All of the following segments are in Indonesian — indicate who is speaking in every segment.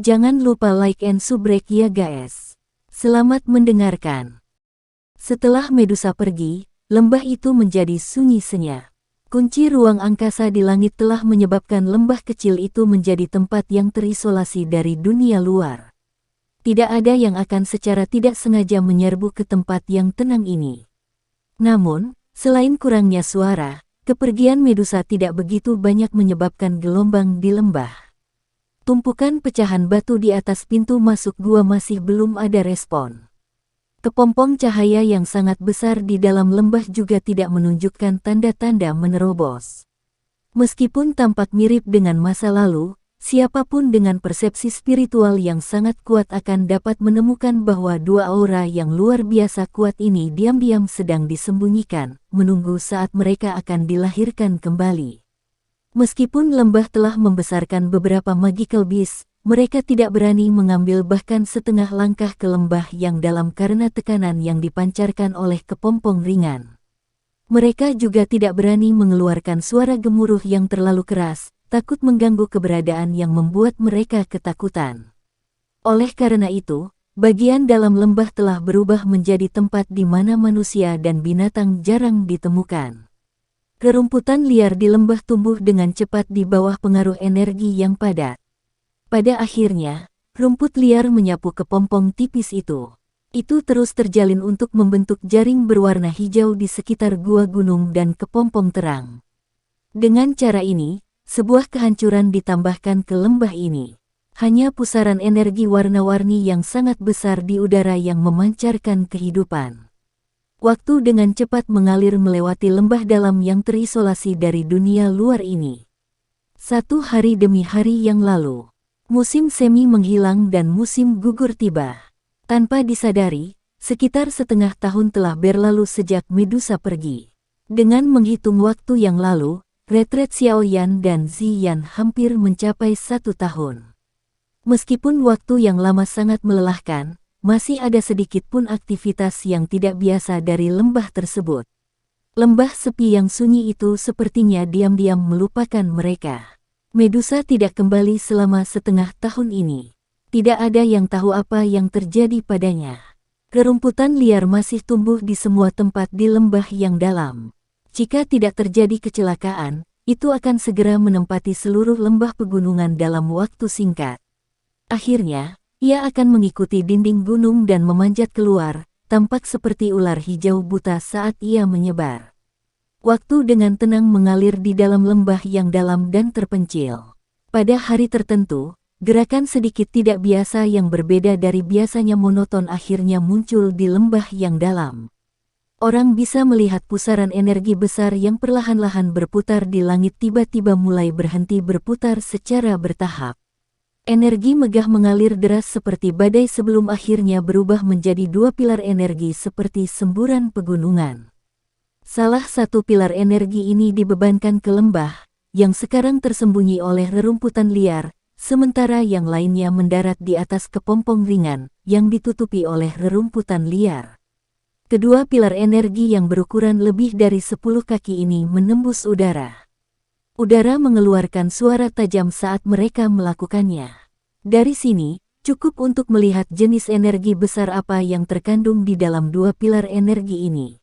Speaker 1: Jangan lupa like and subscribe ya guys. Selamat mendengarkan. Setelah Medusa pergi, lembah itu menjadi sunyi senyap. Kunci ruang angkasa di langit telah menyebabkan lembah kecil itu menjadi tempat yang terisolasi dari dunia luar. Tidak ada yang akan secara tidak sengaja menyerbu ke tempat yang tenang ini. Namun, selain kurangnya suara, kepergian Medusa tidak begitu banyak menyebabkan gelombang di lembah. Tumpukan pecahan batu di atas pintu masuk gua masih belum ada respon. Kepompong cahaya yang sangat besar di dalam lembah juga tidak menunjukkan tanda-tanda menerobos. Meskipun tampak mirip dengan masa lalu, siapapun dengan persepsi spiritual yang sangat kuat akan dapat menemukan bahwa dua aura yang luar biasa kuat ini diam-diam sedang disembunyikan, menunggu saat mereka akan dilahirkan kembali. Meskipun lembah telah membesarkan beberapa magical beast, mereka tidak berani mengambil bahkan setengah langkah ke lembah yang dalam karena tekanan yang dipancarkan oleh kepompong ringan. Mereka juga tidak berani mengeluarkan suara gemuruh yang terlalu keras, takut mengganggu keberadaan yang membuat mereka ketakutan. Oleh karena itu, bagian dalam lembah telah berubah menjadi tempat di mana manusia dan binatang jarang ditemukan. Rerumputan liar di lembah tumbuh dengan cepat di bawah pengaruh energi yang padat. Pada akhirnya, rumput liar menyapu kepompong tipis itu. Itu terus terjalin untuk membentuk jaring berwarna hijau di sekitar gua gunung dan kepompong terang. Dengan cara ini, sebuah kehancuran ditambahkan ke lembah ini. Hanya pusaran energi warna-warni yang sangat besar di udara yang memancarkan kehidupan. Waktu dengan cepat mengalir melewati lembah dalam yang terisolasi dari dunia luar ini. Satu hari demi hari yang lalu, musim semi menghilang dan musim gugur tiba. Tanpa disadari, sekitar setengah tahun telah berlalu sejak Medusa pergi. Dengan menghitung waktu yang lalu, retret Xiaoyan dan Ziyan hampir mencapai 1 tahun. Meskipun waktu yang lama sangat melelahkan, masih ada sedikit pun aktivitas yang tidak biasa dari lembah tersebut. Lembah sepi yang sunyi itu sepertinya diam-diam melupakan mereka. Medusa tidak kembali selama setengah tahun ini. Tidak ada yang tahu apa yang terjadi padanya. Rerumputan liar masih tumbuh di semua tempat di lembah yang dalam. Jika tidak terjadi kecelakaan, itu akan segera menempati seluruh lembah pegunungan dalam waktu singkat. Akhirnya, ia akan mengikuti dinding gunung dan memanjat keluar, tampak seperti ular hijau buta saat ia menyebar. Waktu dengan tenang mengalir di dalam lembah yang dalam dan terpencil. Pada hari tertentu, gerakan sedikit tidak biasa yang berbeda dari biasanya monoton akhirnya muncul di lembah yang dalam. Orang bisa melihat pusaran energi besar yang perlahan-lahan berputar di langit tiba-tiba mulai berhenti berputar secara bertahap. Energi megah mengalir deras seperti badai sebelum akhirnya berubah menjadi dua pilar energi seperti semburan pegunungan. Salah satu pilar energi ini dibebankan ke lembah, yang sekarang tersembunyi oleh rerumputan liar, sementara yang lainnya mendarat di atas kepompong ringan, yang ditutupi oleh rerumputan liar. Kedua pilar energi yang berukuran lebih dari 10 kaki ini menembus udara. Udara mengeluarkan suara tajam saat mereka melakukannya. Dari sini, cukup untuk melihat jenis energi besar apa yang terkandung di dalam dua pilar energi ini.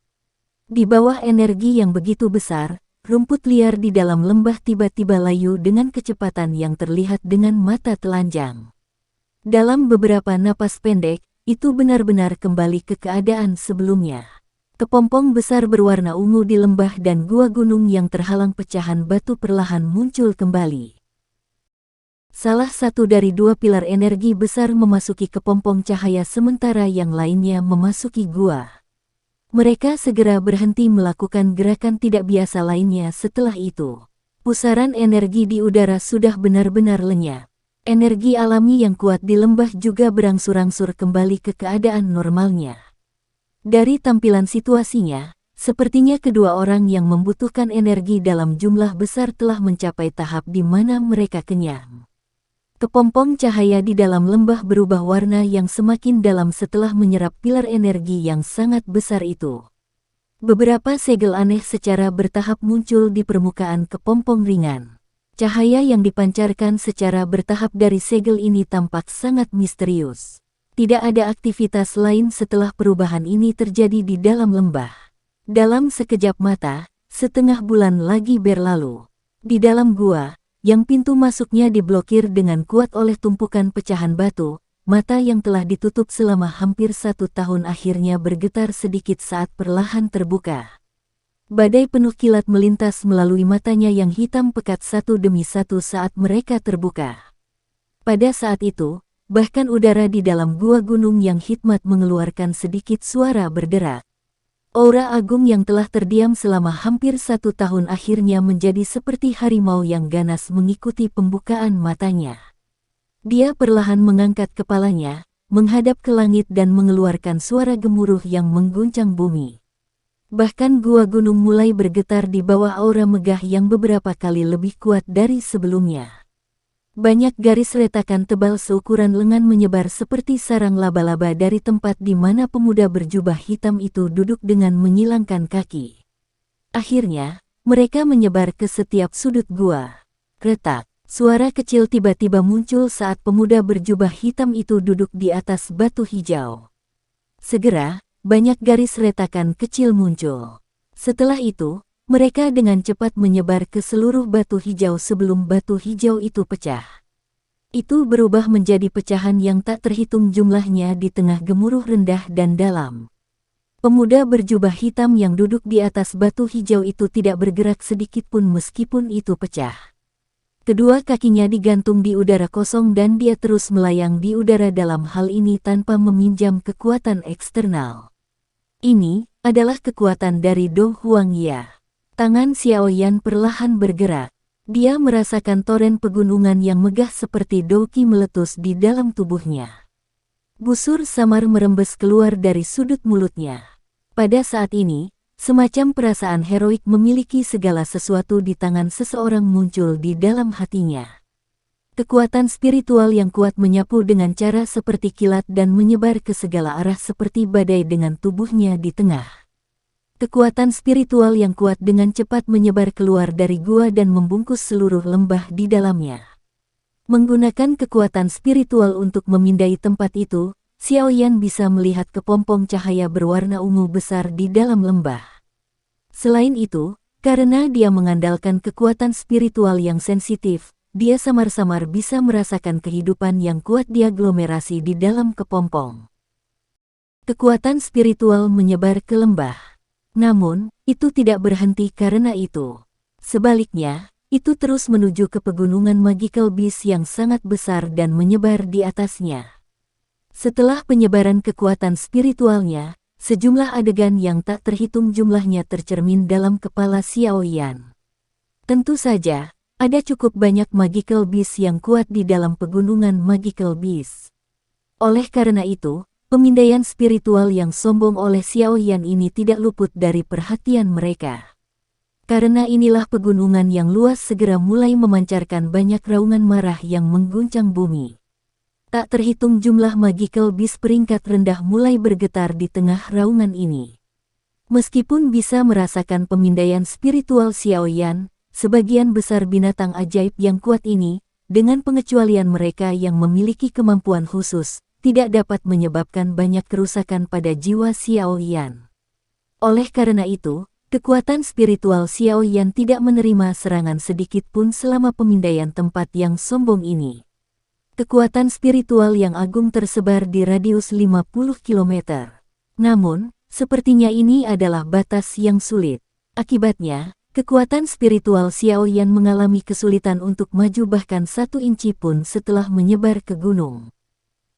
Speaker 1: Di bawah energi yang begitu besar, rumput liar di dalam lembah tiba-tiba layu dengan kecepatan yang terlihat dengan mata telanjang. Dalam beberapa napas pendek, itu benar-benar kembali ke keadaan sebelumnya. Kepompong besar berwarna ungu di lembah dan gua gunung yang terhalang pecahan batu perlahan muncul kembali. Salah satu dari dua pilar energi besar memasuki kepompong cahaya sementara yang lainnya memasuki gua. Mereka segera berhenti melakukan gerakan tidak biasa lainnya setelah itu. Pusaran energi di udara sudah benar-benar lenyap. Energi alami yang kuat di lembah juga berangsur-angsur kembali ke keadaan normalnya. Dari tampilan situasinya, sepertinya kedua orang yang membutuhkan energi dalam jumlah besar telah mencapai tahap di mana mereka kenyang. Kepompong cahaya di dalam lembah berubah warna yang semakin dalam setelah menyerap pilar energi yang sangat besar itu. Beberapa segel aneh secara bertahap muncul di permukaan kepompong ringan. Cahaya yang dipancarkan secara bertahap dari segel ini tampak sangat misterius. Tidak ada aktivitas lain setelah perubahan ini terjadi di dalam lembah. Dalam sekejap mata, setengah bulan lagi berlalu. Di dalam gua, yang pintu masuknya diblokir dengan kuat oleh tumpukan pecahan batu, mata yang telah ditutup selama hampir 1 tahun akhirnya bergetar sedikit saat perlahan terbuka. Badai penuh kilat melintas melalui matanya yang hitam pekat satu demi satu saat mereka terbuka. Pada saat itu, bahkan udara di dalam gua gunung yang hikmat mengeluarkan sedikit suara berderak. Aura agung yang telah terdiam selama hampir 1 tahun akhirnya menjadi seperti harimau yang ganas mengikuti pembukaan matanya. Dia perlahan mengangkat kepalanya, menghadap ke langit dan mengeluarkan suara gemuruh yang mengguncang bumi. Bahkan gua gunung mulai bergetar di bawah aura megah yang beberapa kali lebih kuat dari sebelumnya. Banyak garis retakan tebal seukuran lengan menyebar seperti sarang laba-laba dari tempat di mana pemuda berjubah hitam itu duduk dengan menyilangkan kaki. Akhirnya, mereka menyebar ke setiap sudut gua. Retak, suara kecil tiba-tiba muncul saat pemuda berjubah hitam itu duduk di atas batu hijau. Segera, banyak garis retakan kecil muncul. Setelah itu, mereka dengan cepat menyebar ke seluruh batu hijau sebelum batu hijau itu pecah. Itu berubah menjadi pecahan yang tak terhitung jumlahnya di tengah gemuruh rendah dan dalam. Pemuda berjubah hitam yang duduk di atas batu hijau itu tidak bergerak sedikit pun meskipun itu pecah. Kedua kakinya digantung di udara kosong dan dia terus melayang di udara dalam hal ini tanpa meminjam kekuatan eksternal. Ini adalah kekuatan dari Do Huang Ya. Tangan Xiao Yan perlahan bergerak. Dia merasakan toren pegunungan yang megah seperti Douqi meletus di dalam tubuhnya. Busur samar merembes keluar dari sudut mulutnya. Pada saat ini, semacam perasaan heroik memiliki segala sesuatu di tangan seseorang muncul di dalam hatinya. Kekuatan spiritual yang kuat menyapu dengan cara seperti kilat dan menyebar ke segala arah seperti badai dengan tubuhnya di tengah. Kekuatan spiritual yang kuat dengan cepat menyebar keluar dari gua dan membungkus seluruh lembah di dalamnya. Menggunakan kekuatan spiritual untuk memindai tempat itu, Xiao Yan bisa melihat kepompong cahaya berwarna ungu besar di dalam lembah. Selain itu, karena dia mengandalkan kekuatan spiritual yang sensitif, dia samar-samar bisa merasakan kehidupan yang kuat di aglomerasi di dalam kepompong. Kekuatan spiritual menyebar ke lembah. Namun, itu tidak berhenti karena itu. Sebaliknya, itu terus menuju ke pegunungan Magical Beast yang sangat besar dan menyebar di atasnya. Setelah penyebaran kekuatan spiritualnya, sejumlah adegan yang tak terhitung jumlahnya tercermin dalam kepala Xiao Yan. Tentu saja, ada cukup banyak Magical Beast yang kuat di dalam pegunungan Magical Beast. Oleh karena itu, pemindaian spiritual yang sombong oleh Xiao Yan ini tidak luput dari perhatian mereka. Karena inilah pegunungan yang luas segera mulai memancarkan banyak raungan marah yang mengguncang bumi. Tak terhitung jumlah Magical Beast peringkat rendah mulai bergetar di tengah raungan ini. Meskipun bisa merasakan pemindaian spiritual Xiao Yan, sebagian besar binatang ajaib yang kuat ini, dengan pengecualian mereka yang memiliki kemampuan khusus, tidak dapat menyebabkan banyak kerusakan pada jiwa Xiao Yan. Oleh karena itu, kekuatan spiritual Xiao Yan tidak menerima serangan sedikit pun selama pemindaian tempat yang sombong ini. Kekuatan spiritual yang agung tersebar di radius 50 km. Namun, sepertinya ini adalah batas yang sulit. Akibatnya, kekuatan spiritual Xiao Yan mengalami kesulitan untuk maju bahkan 1 inci pun setelah menyebar ke gunung.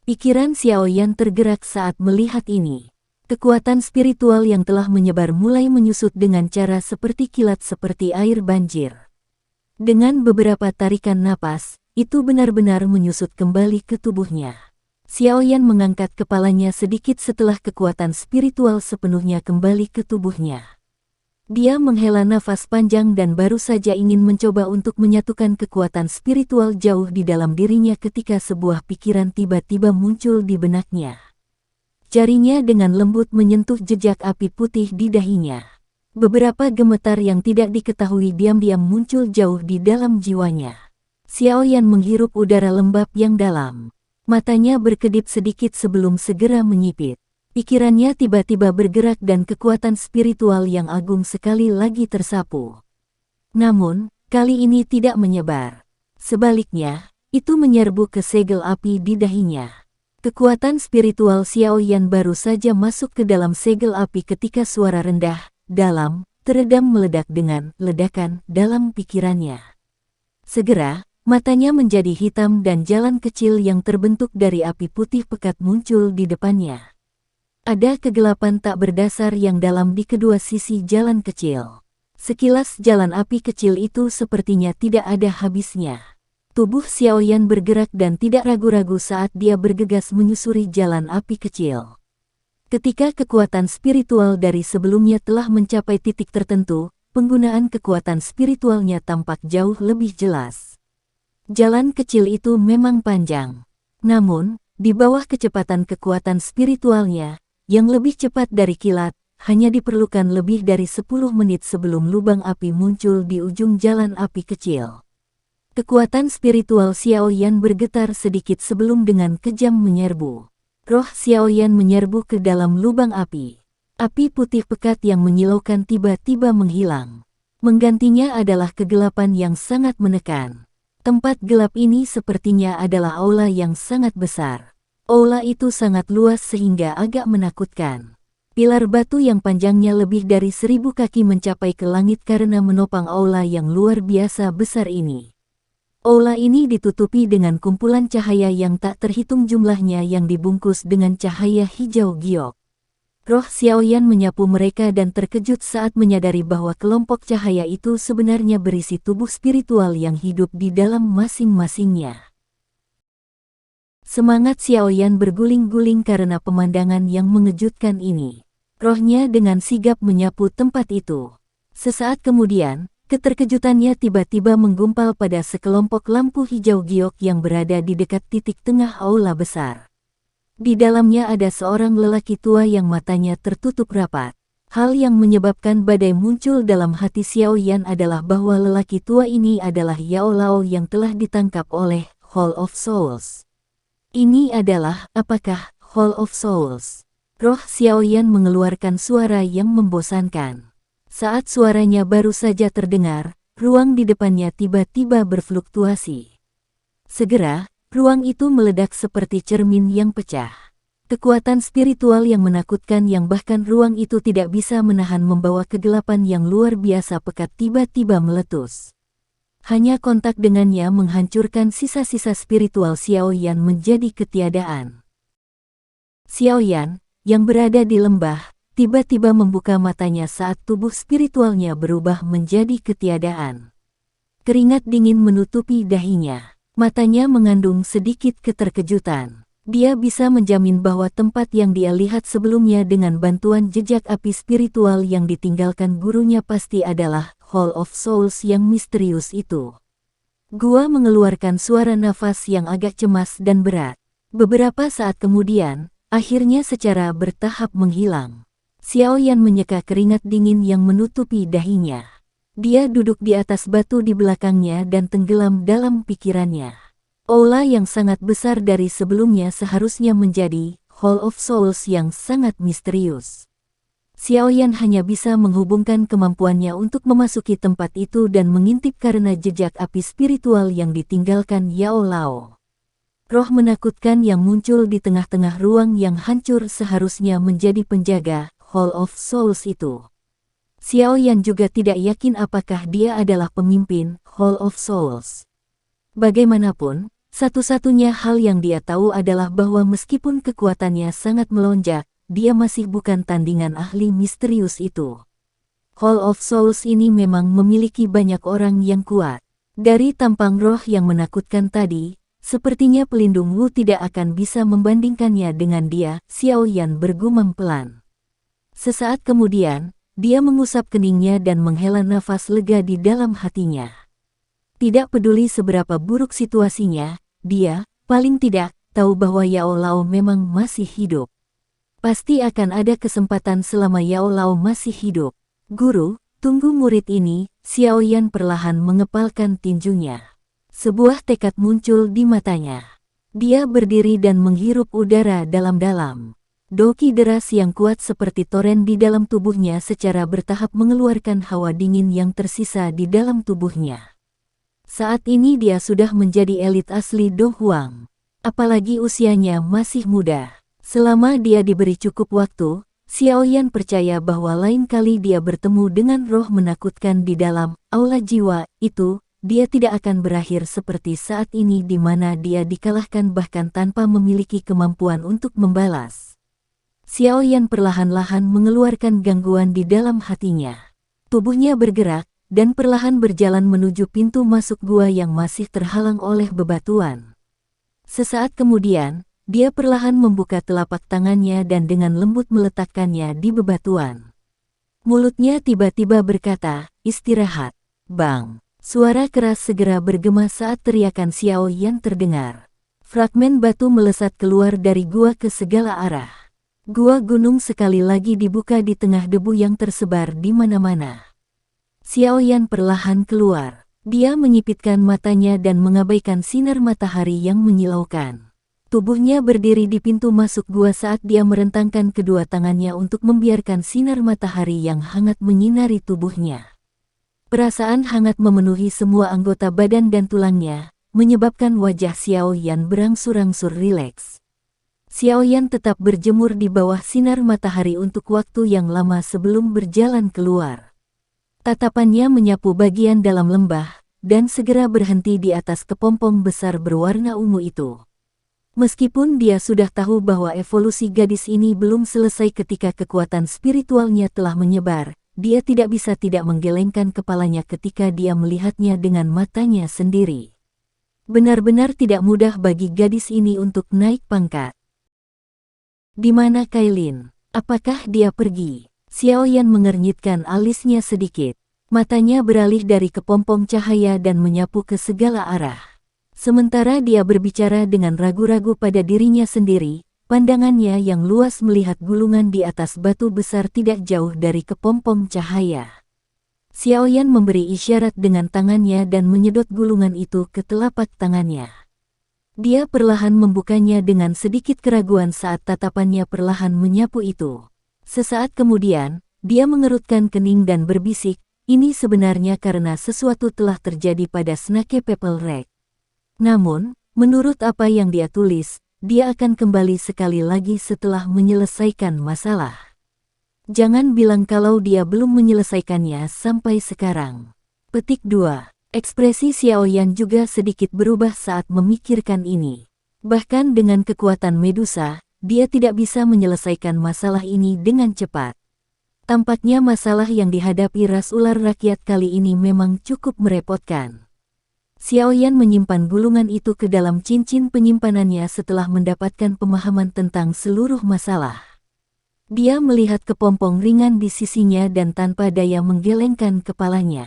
Speaker 1: Pikiran Xiao Yan tergerak saat melihat ini. Kekuatan spiritual yang telah menyebar mulai menyusut dengan cara seperti kilat seperti air banjir. Dengan beberapa tarikan napas, itu benar-benar menyusut kembali ke tubuhnya. Xiao Yan mengangkat kepalanya sedikit setelah kekuatan spiritual sepenuhnya kembali ke tubuhnya. Dia menghela nafas panjang dan baru saja ingin mencoba untuk menyatukan kekuatan spiritual jauh di dalam dirinya ketika sebuah pikiran tiba-tiba muncul di benaknya. Jarinya dengan lembut menyentuh jejak api putih di dahinya. Beberapa gemetar yang tidak diketahui diam-diam muncul jauh di dalam jiwanya. Xiaoyan menghirup udara lembab yang dalam. Matanya berkedip sedikit sebelum segera menyipit. Pikirannya tiba-tiba bergerak dan kekuatan spiritual yang agung sekali lagi tersapu. Namun, kali ini tidak menyebar. Sebaliknya, itu menyerbu ke segel api di dahinya. Kekuatan spiritual Xiaoyan baru saja masuk ke dalam segel api ketika suara rendah, dalam, teredam meledak dengan ledakan dalam pikirannya. Segera, matanya menjadi hitam dan jalan kecil yang terbentuk dari api putih pekat muncul di depannya. Ada kegelapan tak berdasar yang dalam di kedua sisi jalan kecil. Sekilas jalan api kecil itu sepertinya tidak ada habisnya. Tubuh Xiaoyan bergerak dan tidak ragu-ragu saat dia bergegas menyusuri jalan api kecil. Ketika kekuatan spiritual dari sebelumnya telah mencapai titik tertentu, penggunaan kekuatan spiritualnya tampak jauh lebih jelas. Jalan kecil itu memang panjang. Namun, di bawah kecepatan kekuatan spiritualnya, yang lebih cepat dari kilat, hanya diperlukan lebih dari 10 menit sebelum lubang api muncul di ujung jalan api kecil. Kekuatan spiritual Xiaoyan bergetar sedikit sebelum dengan kejam menyerbu. Roh Xiaoyan menyerbu ke dalam lubang api. Api putih pekat yang menyilaukan tiba-tiba menghilang. Menggantinya adalah kegelapan yang sangat menekan. Tempat gelap ini sepertinya adalah aula yang sangat besar. Aula itu sangat luas sehingga agak menakutkan. Pilar batu yang panjangnya lebih dari 1000 kaki mencapai ke langit karena menopang aula yang luar biasa besar ini. Aula ini ditutupi dengan kumpulan cahaya yang tak terhitung jumlahnya yang dibungkus dengan cahaya hijau giok. Roh Xiaoyan menyapu mereka dan terkejut saat menyadari bahwa kelompok cahaya itu sebenarnya berisi tubuh spiritual yang hidup di dalam masing-masingnya. Semangat Xiaoyan berguling-guling karena pemandangan yang mengejutkan ini. Rohnya dengan sigap menyapu tempat itu. Sesaat kemudian, keterkejutannya tiba-tiba menggumpal pada sekelompok lampu hijau giok yang berada di dekat titik tengah aula besar. Di dalamnya ada seorang lelaki tua yang matanya tertutup rapat. Hal yang menyebabkan badai muncul dalam hati Xiaoyan adalah bahwa lelaki tua ini adalah Yao Lao yang telah ditangkap oleh Hall of Souls. Ini adalah, apakah, Hall of Souls? Roh Xiaoyan mengeluarkan suara yang membosankan. Saat suaranya baru saja terdengar, ruang di depannya tiba-tiba berfluktuasi. Segera, ruang itu meledak seperti cermin yang pecah. Kekuatan spiritual yang menakutkan yang bahkan ruang itu tidak bisa menahan membawa kegelapan yang luar biasa pekat tiba-tiba meletus. Hanya kontak dengannya menghancurkan sisa-sisa spiritual Xiaoyan menjadi ketiadaan. Xiaoyan, yang berada di lembah, tiba-tiba membuka matanya saat tubuh spiritualnya berubah menjadi ketiadaan. Keringat dingin menutupi dahinya. Matanya mengandung sedikit keterkejutan. Dia bisa menjamin bahwa tempat yang dia lihat sebelumnya dengan bantuan jejak api spiritual yang ditinggalkan gurunya pasti adalah Hall of Souls yang misterius itu. Gua mengeluarkan suara nafas yang agak cemas dan berat. Beberapa saat kemudian, akhirnya secara bertahap menghilang. Xiaoyan menyeka keringat dingin yang menutupi dahinya. Dia duduk di atas batu di belakangnya dan tenggelam dalam pikirannya. Aula yang sangat besar dari sebelumnya seharusnya menjadi Hall of Souls yang sangat misterius. Xiaoyan hanya bisa menghubungkan kemampuannya untuk memasuki tempat itu dan mengintip karena jejak api spiritual yang ditinggalkan Yao Lao. Roh menakutkan yang muncul di tengah-tengah ruang yang hancur seharusnya menjadi penjaga Hall of Souls itu. Xiaoyan juga tidak yakin apakah dia adalah pemimpin Hall of Souls. Bagaimanapun, satu-satunya hal yang dia tahu adalah bahwa meskipun kekuatannya sangat melonjak, dia masih bukan tandingan ahli misterius itu. Hall of Souls ini memang memiliki banyak orang yang kuat. Dari tampang roh yang menakutkan tadi, sepertinya pelindung Wu tidak akan bisa membandingkannya dengan dia, Xiaoyan bergumam pelan. Sesaat kemudian, dia mengusap keningnya dan menghela nafas lega di dalam hatinya. Tidak peduli seberapa buruk situasinya, dia, paling tidak, tahu bahwa Yao Lao memang masih hidup. Pasti akan ada kesempatan selama Yao Lao masih hidup. Guru, tunggu murid ini, Xiaoyan perlahan mengepalkan tinjunya. Sebuah tekad muncul di matanya. Dia berdiri dan menghirup udara dalam-dalam. Doki deras yang kuat seperti toren di dalam tubuhnya secara bertahap mengeluarkan hawa dingin yang tersisa di dalam tubuhnya. Saat ini dia sudah menjadi elit asli Do Huang. Apalagi usianya masih muda. Selama dia diberi cukup waktu, Xiaoyan percaya bahwa lain kali dia bertemu dengan roh menakutkan di dalam aula jiwa itu, dia tidak akan berakhir seperti saat ini di mana dia dikalahkan bahkan tanpa memiliki kemampuan untuk membalas. Xiaoyan perlahan-lahan mengeluarkan gangguan di dalam hatinya. Tubuhnya bergerak, dan perlahan berjalan menuju pintu masuk gua yang masih terhalang oleh bebatuan. Sesaat kemudian, dia perlahan membuka telapak tangannya dan dengan lembut meletakkannya di bebatuan. Mulutnya tiba-tiba berkata, "Istirahat." Bang! Suara keras segera bergema saat teriakan Xiaoyan terdengar. Fragmen batu melesat keluar dari gua ke segala arah. Gua gunung sekali lagi dibuka di tengah debu yang tersebar di mana-mana. Xiaoyan perlahan keluar. Dia menyipitkan matanya dan mengabaikan sinar matahari yang menyilaukan. Tubuhnya berdiri di pintu masuk gua saat dia merentangkan kedua tangannya untuk membiarkan sinar matahari yang hangat menyinari tubuhnya. Perasaan hangat memenuhi semua anggota badan dan tulangnya, menyebabkan wajah Xiaoyan berangsur-angsur rileks. Xiaoyan tetap berjemur di bawah sinar matahari untuk waktu yang lama sebelum berjalan keluar. Tatapannya menyapu bagian dalam lembah, dan segera berhenti di atas kepompong besar berwarna ungu itu. Meskipun dia sudah tahu bahwa evolusi gadis ini belum selesai ketika kekuatan spiritualnya telah menyebar, dia tidak bisa tidak menggelengkan kepalanya ketika dia melihatnya dengan matanya sendiri. Benar-benar tidak mudah bagi gadis ini untuk naik pangkat. Di mana Kailin? Apakah dia pergi? Xiaoyan mengernyitkan alisnya sedikit. Matanya beralih dari kepompong cahaya dan menyapu ke segala arah. Sementara dia berbicara dengan ragu-ragu pada dirinya sendiri, pandangannya yang luas melihat gulungan di atas batu besar tidak jauh dari kepompong cahaya. Xiaoyan memberi isyarat dengan tangannya dan menyedot gulungan itu ke telapak tangannya. Dia perlahan membukanya dengan sedikit keraguan saat tatapannya perlahan menyapu itu. Sesaat kemudian, dia mengerutkan kening dan berbisik, "Ini sebenarnya karena sesuatu telah terjadi pada Snake People Rake." Namun, menurut apa yang dia tulis, dia akan kembali sekali lagi setelah menyelesaikan masalah. Jangan bilang kalau dia belum menyelesaikannya sampai sekarang. Petik 2. Ekspresi Xiaoyan juga sedikit berubah saat memikirkan ini. Bahkan dengan kekuatan Medusa, dia tidak bisa menyelesaikan masalah ini dengan cepat. Tampaknya masalah yang dihadapi ras ular rakyat kali ini memang cukup merepotkan. Xiaoyan menyimpan gulungan itu ke dalam cincin penyimpanannya setelah mendapatkan pemahaman tentang seluruh masalah. Dia melihat kepompong ringan di sisinya dan tanpa daya menggelengkan kepalanya.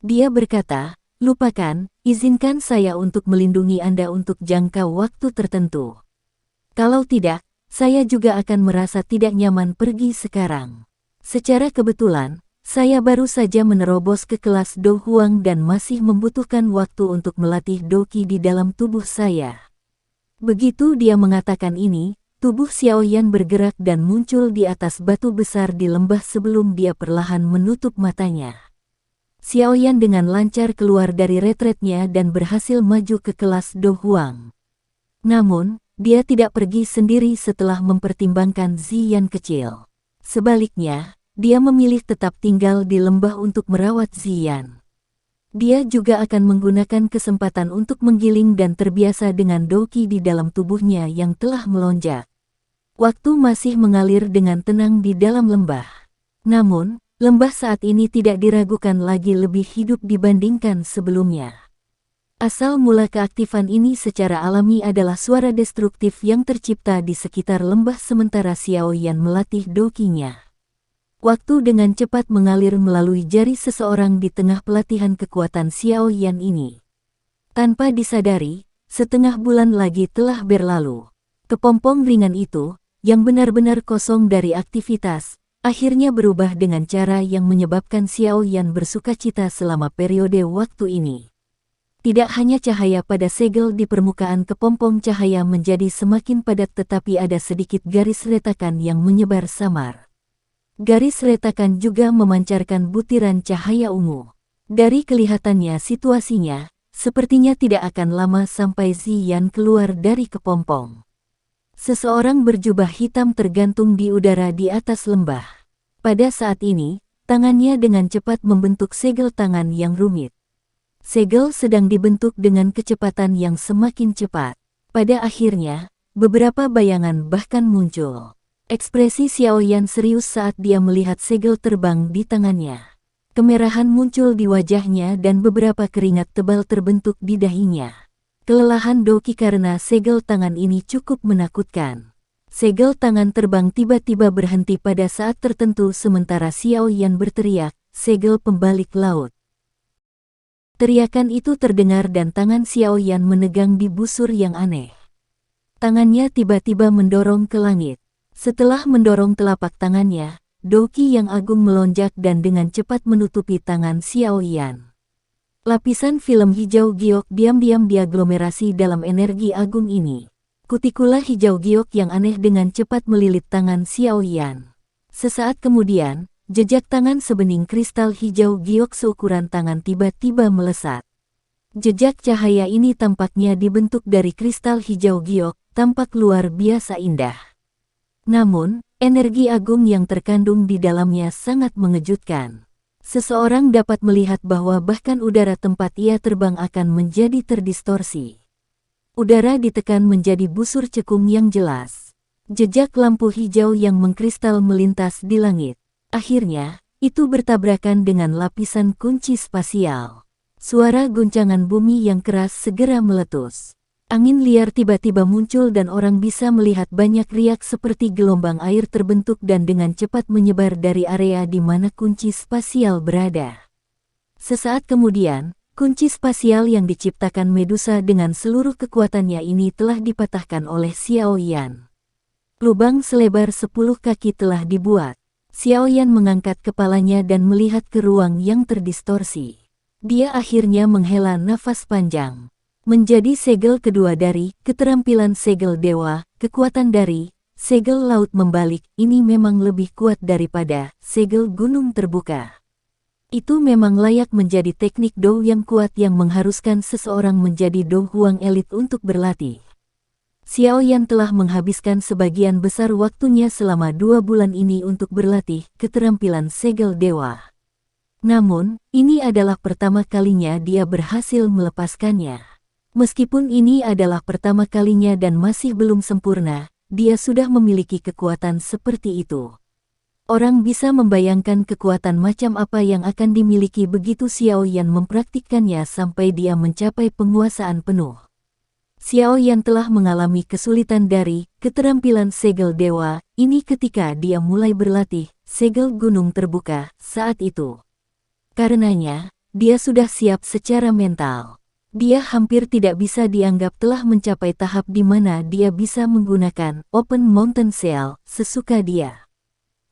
Speaker 1: Dia berkata, "Lupakan, izinkan saya untuk melindungi Anda untuk jangka waktu tertentu. Kalau tidak, saya juga akan merasa tidak nyaman pergi sekarang. Secara kebetulan, saya baru saja menerobos ke kelas Do Huang dan masih membutuhkan waktu untuk melatih doki di dalam tubuh saya." Begitu dia mengatakan ini, tubuh Xiaoyan bergerak dan muncul di atas batu besar di lembah sebelum dia perlahan menutup matanya. Xiaoyan dengan lancar keluar dari retretnya dan berhasil maju ke kelas Do Huang. Namun, dia tidak pergi sendiri setelah mempertimbangkan Ziyan kecil. Sebaliknya, dia memilih tetap tinggal di lembah untuk merawat Ziyan. Dia juga akan menggunakan kesempatan untuk menggiling dan terbiasa dengan doki di dalam tubuhnya yang telah melonjak. Waktu masih mengalir dengan tenang di dalam lembah. Namun, lembah saat ini tidak diragukan lagi lebih hidup dibandingkan sebelumnya. Asal mula keaktifan ini secara alami adalah suara destruktif yang tercipta di sekitar lembah sementara Xiaoyan melatih dokinya. Waktu dengan cepat mengalir melalui jari seseorang di tengah pelatihan kekuatan Xiaoyan ini. Tanpa disadari, setengah bulan lagi telah berlalu. Kepompong ringan itu, yang benar-benar kosong dari aktivitas, akhirnya berubah dengan cara yang menyebabkan Xiao Yan bersukacita selama periode waktu ini. Tidak hanya cahaya pada segel di permukaan kepompong cahaya menjadi semakin padat, tetapi ada sedikit garis retakan yang menyebar samar. Garis retakan juga memancarkan butiran cahaya ungu. Dari kelihatannya situasinya, sepertinya tidak akan lama sampai Ziyan keluar dari kepompong. Seseorang berjubah hitam tergantung di udara di atas lembah. Pada saat ini, tangannya dengan cepat membentuk segel tangan yang rumit. Segel sedang dibentuk dengan kecepatan yang semakin cepat. Pada akhirnya, beberapa bayangan bahkan muncul. Ekspresi Xiao Yan serius saat dia melihat segel terbang di tangannya. Kemerahan muncul di wajahnya dan beberapa keringat tebal terbentuk di dahinya. Kelelahan Doki karena segel tangan ini cukup menakutkan. Segel tangan terbang tiba-tiba berhenti pada saat tertentu sementara Xiao Yan berteriak, "Segel pembalik laut." Teriakan itu terdengar dan tangan Xiao Yan menegang di busur yang aneh. Tangannya tiba-tiba mendorong ke langit. Setelah mendorong telapak tangannya, Doki yang agung melonjak dan dengan cepat menutupi tangan Xiao Yan. Lapisan film hijau giok diam-diam diaglomerasi dalam energi agung ini. Kutikula hijau giok yang aneh dengan cepat melilit tangan Xiao Yan. Sesaat kemudian, jejak tangan sebening kristal hijau giok seukuran tangan tiba-tiba melesat. Jejak cahaya ini tampaknya dibentuk dari kristal hijau giok, tampak luar biasa indah. Namun, energi agung yang terkandung di dalamnya sangat mengejutkan. Seseorang dapat melihat bahwa bahkan udara tempat ia terbang akan menjadi terdistorsi. Udara ditekan menjadi busur cekung yang jelas. Jejak lampu hijau yang mengkristal melintas di langit. Akhirnya, itu bertabrakan dengan lapisan kunci spasial. Suara guncangan bumi yang keras segera meletus. Angin liar tiba-tiba muncul dan orang bisa melihat banyak riak seperti gelombang air terbentuk dan dengan cepat menyebar dari area di mana kunci spasial berada. Sesaat kemudian, kunci spasial yang diciptakan Medusa dengan seluruh kekuatannya ini telah dipatahkan oleh Xiao Yan. Lubang selebar 10 kaki telah dibuat. Xiao Yan mengangkat kepalanya dan melihat ke ruang yang terdistorsi. Dia akhirnya menghela nafas panjang. Menjadi segel kedua dari keterampilan segel dewa, kekuatan dari segel laut membalik ini memang lebih kuat daripada segel gunung terbuka. Itu memang layak menjadi teknik Dou yang kuat yang mengharuskan seseorang menjadi Dou Huang elit untuk berlatih. Xiao Yan telah menghabiskan sebagian besar waktunya selama 2 bulan ini untuk berlatih keterampilan segel dewa. Namun, ini adalah pertama kalinya dia berhasil melepaskannya. Meskipun ini adalah pertama kalinya dan masih belum sempurna, dia sudah memiliki kekuatan seperti itu. Orang bisa membayangkan kekuatan macam apa yang akan dimiliki begitu Xiao Yan mempraktikkannya sampai dia mencapai penguasaan penuh. Xiao Yan telah mengalami kesulitan dari keterampilan segel dewa ini ketika dia mulai berlatih segel gunung terbuka saat itu. Karenanya, dia sudah siap secara mental. Dia hampir tidak bisa dianggap telah mencapai tahap di mana dia bisa menggunakan Open Mountain Sail sesuka dia.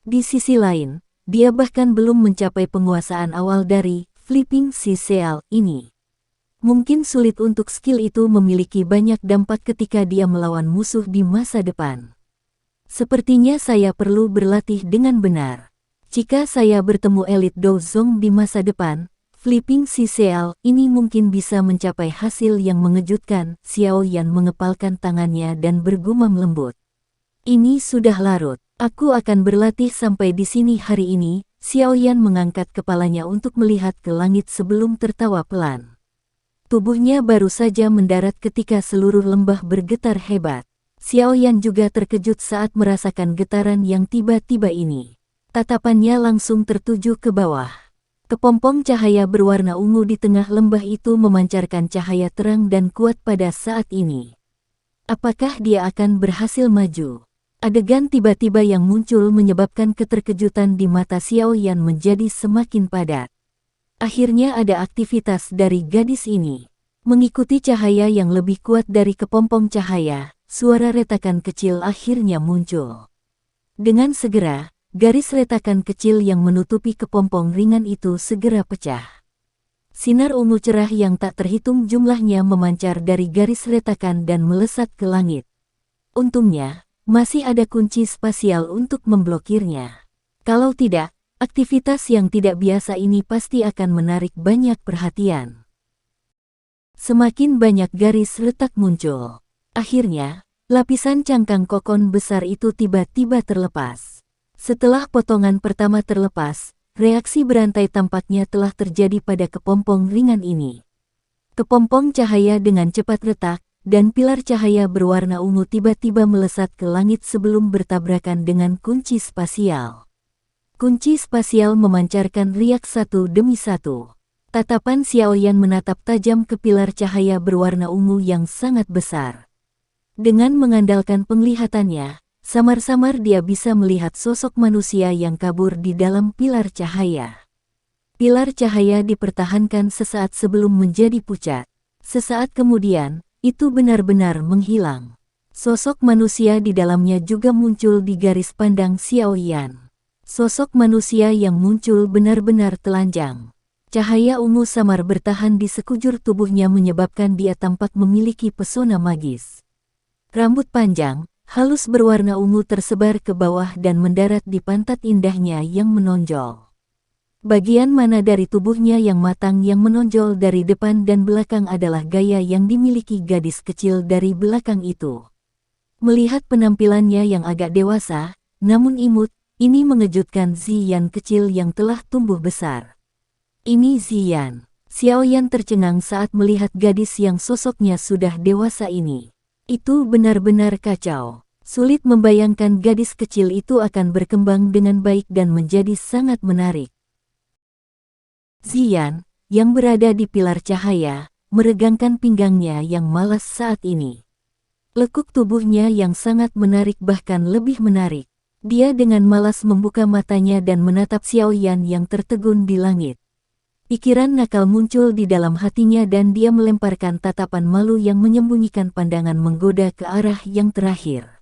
Speaker 1: Di sisi lain, dia bahkan belum mencapai penguasaan awal dari Flipping Sea Sail ini. Mungkin sulit untuk skill itu memiliki banyak dampak ketika dia melawan musuh di masa depan. Sepertinya saya perlu berlatih dengan benar. Jika saya bertemu elit Dou Zong di masa depan, Flipping Sea Sail ini mungkin bisa mencapai hasil yang mengejutkan. Xiao Yan mengepalkan tangannya dan bergumam lembut. Ini sudah larut. Aku akan berlatih sampai di sini hari ini. Xiao Yan mengangkat kepalanya untuk melihat ke langit sebelum tertawa pelan. Tubuhnya baru saja mendarat ketika seluruh lembah bergetar hebat. Xiao Yan juga terkejut saat merasakan getaran yang tiba-tiba ini. Tatapannya langsung tertuju ke bawah. Kepompong cahaya berwarna ungu di tengah lembah itu memancarkan cahaya terang dan kuat pada saat ini. Apakah dia akan berhasil maju? Adegan tiba-tiba yang muncul menyebabkan keterkejutan di mata Xiao Yan menjadi semakin padat. Akhirnya ada aktivitas dari gadis ini. Mengikuti cahaya yang lebih kuat dari kepompong cahaya, suara retakan kecil akhirnya muncul. Dengan segera, garis retakan kecil yang menutupi kepompong ringan itu segera pecah. Sinar ungu cerah yang tak terhitung jumlahnya memancar dari garis retakan dan melesat ke langit. Untungnya, masih ada kunci spasial untuk memblokirnya. Kalau tidak, aktivitas yang tidak biasa ini pasti akan menarik banyak perhatian. Semakin banyak garis retak muncul. Akhirnya, lapisan cangkang kokon besar itu tiba-tiba terlepas. Setelah potongan pertama terlepas, reaksi berantai tampaknya telah terjadi pada kepompong ringan ini. Kepompong cahaya dengan cepat retak, dan pilar cahaya berwarna ungu tiba-tiba melesat ke langit sebelum bertabrakan dengan kunci spasial. Kunci spasial memancarkan riak satu demi satu. Tatapan Xiaoyan menatap tajam ke pilar cahaya berwarna ungu yang sangat besar. Dengan mengandalkan penglihatannya, samar-samar dia bisa melihat sosok manusia yang kabur di dalam pilar cahaya. Pilar cahaya dipertahankan sesaat sebelum menjadi pucat. Sesaat kemudian, itu benar-benar menghilang. Sosok manusia di dalamnya juga muncul di garis pandang Xiaoyan. Sosok manusia yang muncul benar-benar telanjang. Cahaya ungu samar bertahan di sekujur tubuhnya menyebabkan dia tampak memiliki pesona magis. Rambut panjang, halus berwarna ungu tersebar ke bawah dan mendarat di pantat indahnya yang menonjol. Bagian mana dari tubuhnya yang matang yang menonjol dari depan dan belakang adalah gaya yang dimiliki gadis kecil dari belakang itu. Melihat penampilannya yang agak dewasa, namun imut, ini mengejutkan Ziyan kecil yang telah tumbuh besar. Ini Ziyan. Xiaoyan tercengang saat melihat gadis yang sosoknya sudah dewasa ini. Itu benar-benar kacau. Sulit membayangkan gadis kecil itu akan berkembang dengan baik dan menjadi sangat menarik. Ziyan, yang berada di pilar cahaya, meregangkan pinggangnya yang malas saat ini. Lekuk tubuhnya yang sangat menarik bahkan lebih menarik. Dia dengan malas membuka matanya dan menatap Xiaoyan yang tertegun di langit. Pikiran nakal muncul di dalam hatinya dan dia melemparkan tatapan malu yang menyembunyikan pandangan menggoda ke arah yang terakhir.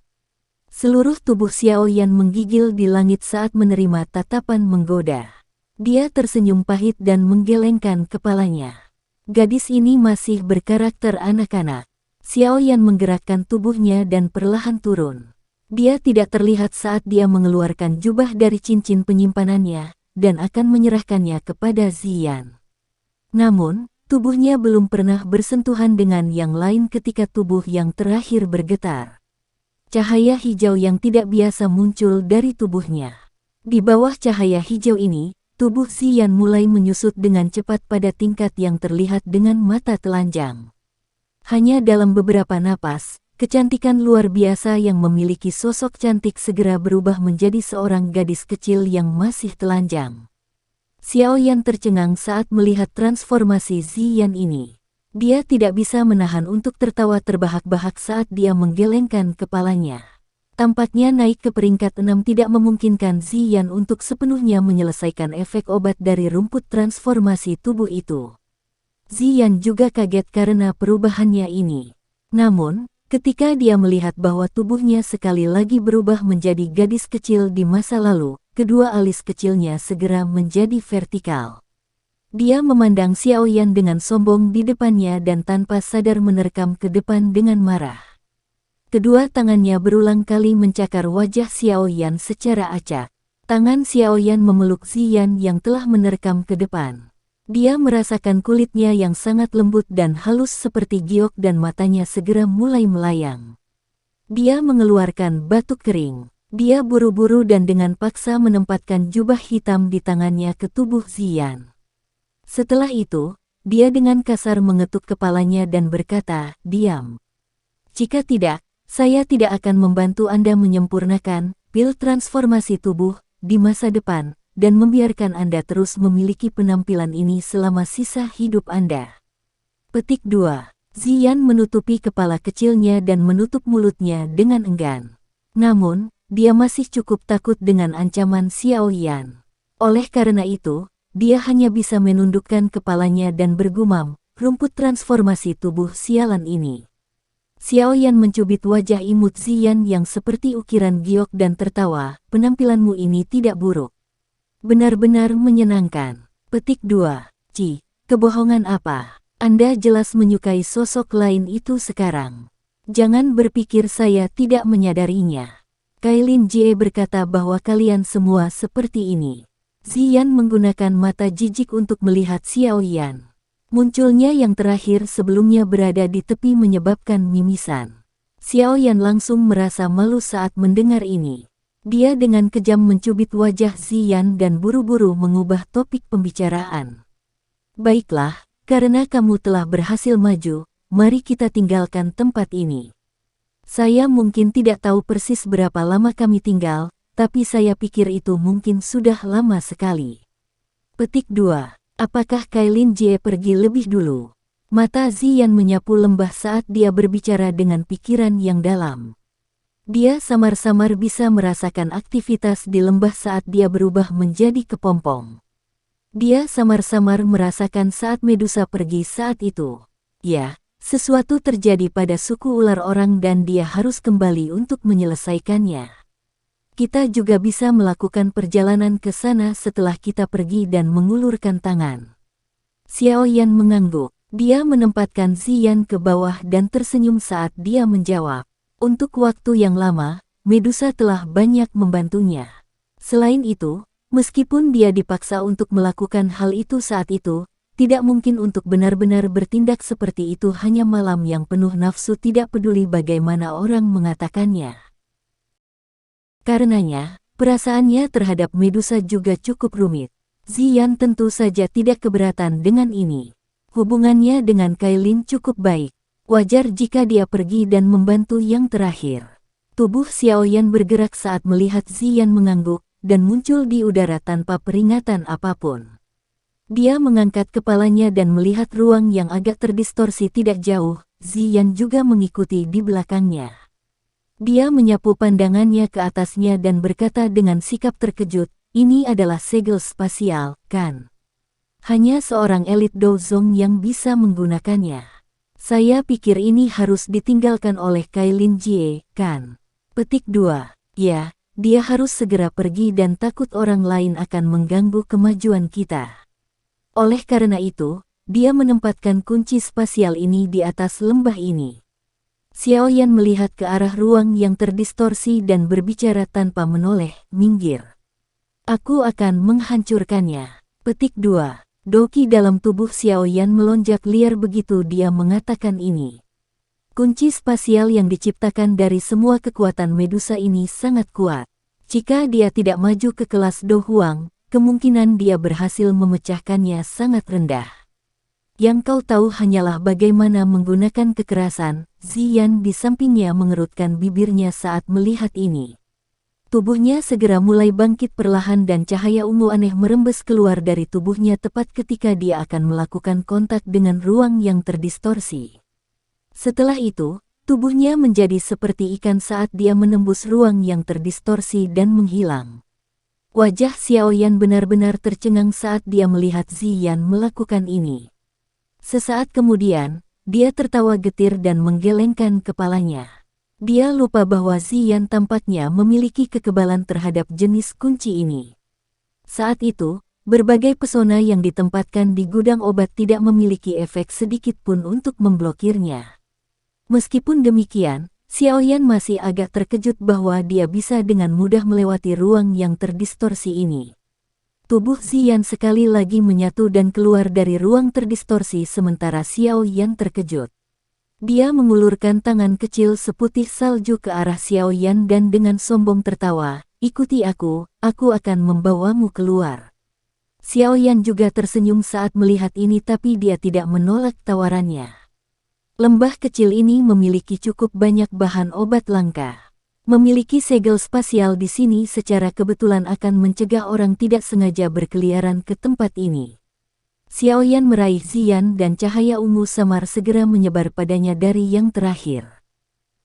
Speaker 1: Seluruh tubuh Xiaoyan menggigil di langit saat menerima tatapan menggoda. Dia tersenyum pahit dan menggelengkan kepalanya. Gadis ini masih berkarakter anak-anak. Xiaoyan menggerakkan tubuhnya dan perlahan turun. Dia tidak terlihat saat dia mengeluarkan jubah dari cincin penyimpanannya dan akan menyerahkannya kepada Ziyan. Namun, tubuhnya belum pernah bersentuhan dengan yang lain ketika tubuh yang terakhir bergetar. Cahaya hijau yang tidak biasa muncul dari tubuhnya. Di bawah cahaya hijau ini, tubuh Ziyan mulai menyusut dengan cepat pada tingkat yang terlihat dengan mata telanjang. Hanya dalam beberapa napas, kecantikan luar biasa yang memiliki sosok cantik segera berubah menjadi seorang gadis kecil yang masih telanjang. Xiaoyan tercengang saat melihat transformasi Ziyan ini. Dia tidak bisa menahan untuk tertawa terbahak-bahak saat dia menggelengkan kepalanya. Tampaknya naik ke peringkat 6 tidak memungkinkan Ziyan untuk sepenuhnya menyelesaikan efek obat dari rumput transformasi tubuh itu. Ziyan juga kaget karena perubahannya ini. Namun, ketika dia melihat bahwa tubuhnya sekali lagi berubah menjadi gadis kecil di masa lalu, kedua alis kecilnya segera menjadi vertikal. Dia memandang Xiaoyan dengan sombong di depannya dan tanpa sadar menerkam ke depan dengan marah. Kedua tangannya berulang kali mencakar wajah Xiaoyan secara acak. Tangan Xiaoyan memeluk Ziyan yang telah menerkam ke depan. Dia merasakan kulitnya yang sangat lembut dan halus seperti giok dan matanya segera mulai melayang. Dia mengeluarkan batuk kering. Dia buru-buru dan dengan paksa menempatkan jubah hitam di tangannya ke tubuh Ziyan. Setelah itu, dia dengan kasar mengetuk kepalanya dan berkata, "Diam. Jika tidak, saya tidak akan membantu Anda menyempurnakan pil transformasi tubuh di masa depan, dan membiarkan Anda terus memiliki penampilan ini selama sisa hidup Anda." Petik 2. Ziyan menutupi kepala kecilnya dan menutup mulutnya dengan enggan. Namun, dia masih cukup takut dengan ancaman Xiaoyan. Oleh karena itu, dia hanya bisa menundukkan kepalanya dan bergumam, "Rumput transformasi tubuh sialan ini. Xiao Yan mencubit wajah imut Ziyan yang seperti ukiran giok dan tertawa, penampilanmu ini tidak buruk. Benar-benar menyenangkan. Petik 2. Ci, kebohongan apa? Anda jelas menyukai sosok lain itu sekarang. Jangan berpikir saya tidak menyadarinya. Kailin Jie berkata bahwa kalian semua seperti ini. Ziyan menggunakan mata jijik untuk melihat Xiao Yan. Munculnya yang terakhir sebelumnya berada di tepi menyebabkan mimisan. Xiao Yan langsung merasa malu saat mendengar ini. Dia dengan kejam mencubit wajah Ziyan dan buru-buru mengubah topik pembicaraan. Baiklah, karena kamu telah berhasil maju, mari kita tinggalkan tempat ini. Saya mungkin tidak tahu persis berapa lama kami tinggal, tapi saya pikir itu mungkin sudah lama sekali. Petik 2. Apakah Kailin Jie pergi lebih dulu? Mata Ziyan menyapu lembah saat dia berbicara dengan pikiran yang dalam. Dia samar-samar bisa merasakan aktivitas di lembah saat dia berubah menjadi kepompong. Dia samar-samar merasakan saat Medusa pergi saat itu. Ya, sesuatu terjadi pada suku ular orang dan dia harus kembali untuk menyelesaikannya. Kita juga bisa melakukan perjalanan ke sana setelah kita pergi dan mengulurkan tangan. Xiao Yan mengangguk. Dia menempatkan Ziyan ke bawah dan tersenyum saat dia menjawab. Untuk waktu yang lama, Medusa telah banyak membantunya. Selain itu, meskipun dia dipaksa untuk melakukan hal itu saat itu, tidak mungkin untuk benar-benar bertindak seperti itu hanya malam yang penuh nafsu tidak peduli bagaimana orang mengatakannya. Karenanya, perasaannya terhadap Medusa juga cukup rumit. Ziyan tentu saja tidak keberatan dengan ini. Hubungannya dengan Kailin cukup baik. Wajar jika dia pergi dan membantu yang terakhir. Tubuh Xiao Yan bergerak saat melihat Ziyan mengangguk dan muncul di udara tanpa peringatan apapun. Dia mengangkat kepalanya dan melihat ruang yang agak terdistorsi tidak jauh. Ziyan juga mengikuti di belakangnya. Dia menyapu pandangannya ke atasnya dan berkata dengan sikap terkejut, ini adalah segel spasial, kan? Hanya seorang elit Dozong yang bisa menggunakannya. Saya pikir ini harus ditinggalkan oleh Kailin Jie, kan? Petik 2. Ya, dia harus segera pergi dan takut orang lain akan mengganggu kemajuan kita. Oleh karena itu, dia menempatkan kunci spasial ini di atas lembah ini. Xiao Yan melihat ke arah ruang yang terdistorsi dan berbicara tanpa menoleh, minggir. Aku akan menghancurkannya. Petik 2. Doki dalam tubuh Xiao Yan melonjak liar begitu dia mengatakan ini. Kunci spasial yang diciptakan dari semua kekuatan Medusa ini sangat kuat. Jika dia tidak maju ke kelas Do Huang, kemungkinan dia berhasil memecahkannya sangat rendah. Yang kau tahu hanyalah bagaimana menggunakan kekerasan. Ziyan di sampingnya mengerutkan bibirnya saat melihat ini. Tubuhnya segera mulai bangkit perlahan dan cahaya ungu aneh merembes keluar dari tubuhnya tepat ketika dia akan melakukan kontak dengan ruang yang terdistorsi. Setelah itu, tubuhnya menjadi seperti ikan saat dia menembus ruang yang terdistorsi dan menghilang. Wajah Xiao Yan benar-benar tercengang saat dia melihat Ziyan melakukan ini. Sesaat kemudian, dia tertawa getir dan menggelengkan kepalanya. Dia lupa bahwa Ziyan tampaknya memiliki kekebalan terhadap jenis kunci ini. Saat itu, berbagai pesona yang ditempatkan di gudang obat tidak memiliki efek sedikit pun untuk memblokirnya. Meskipun demikian, Xiao Yan masih agak terkejut bahwa dia bisa dengan mudah melewati ruang yang terdistorsi ini. Tubuh Ziyan sekali lagi menyatu dan keluar dari ruang terdistorsi sementara Xiao Yan terkejut. Dia mengulurkan tangan kecil seputih salju ke arah Xiao Yan dan dengan sombong tertawa, ikuti aku akan membawamu keluar. Xiao Yan juga tersenyum saat melihat ini tapi dia tidak menolak tawarannya. Lembah kecil ini memiliki cukup banyak bahan obat langka. Memiliki segel spasial di sini secara kebetulan akan mencegah orang tidak sengaja berkeliaran ke tempat ini. Xiao Yan meraih Ziyan dan cahaya ungu samar segera menyebar padanya dari yang terakhir.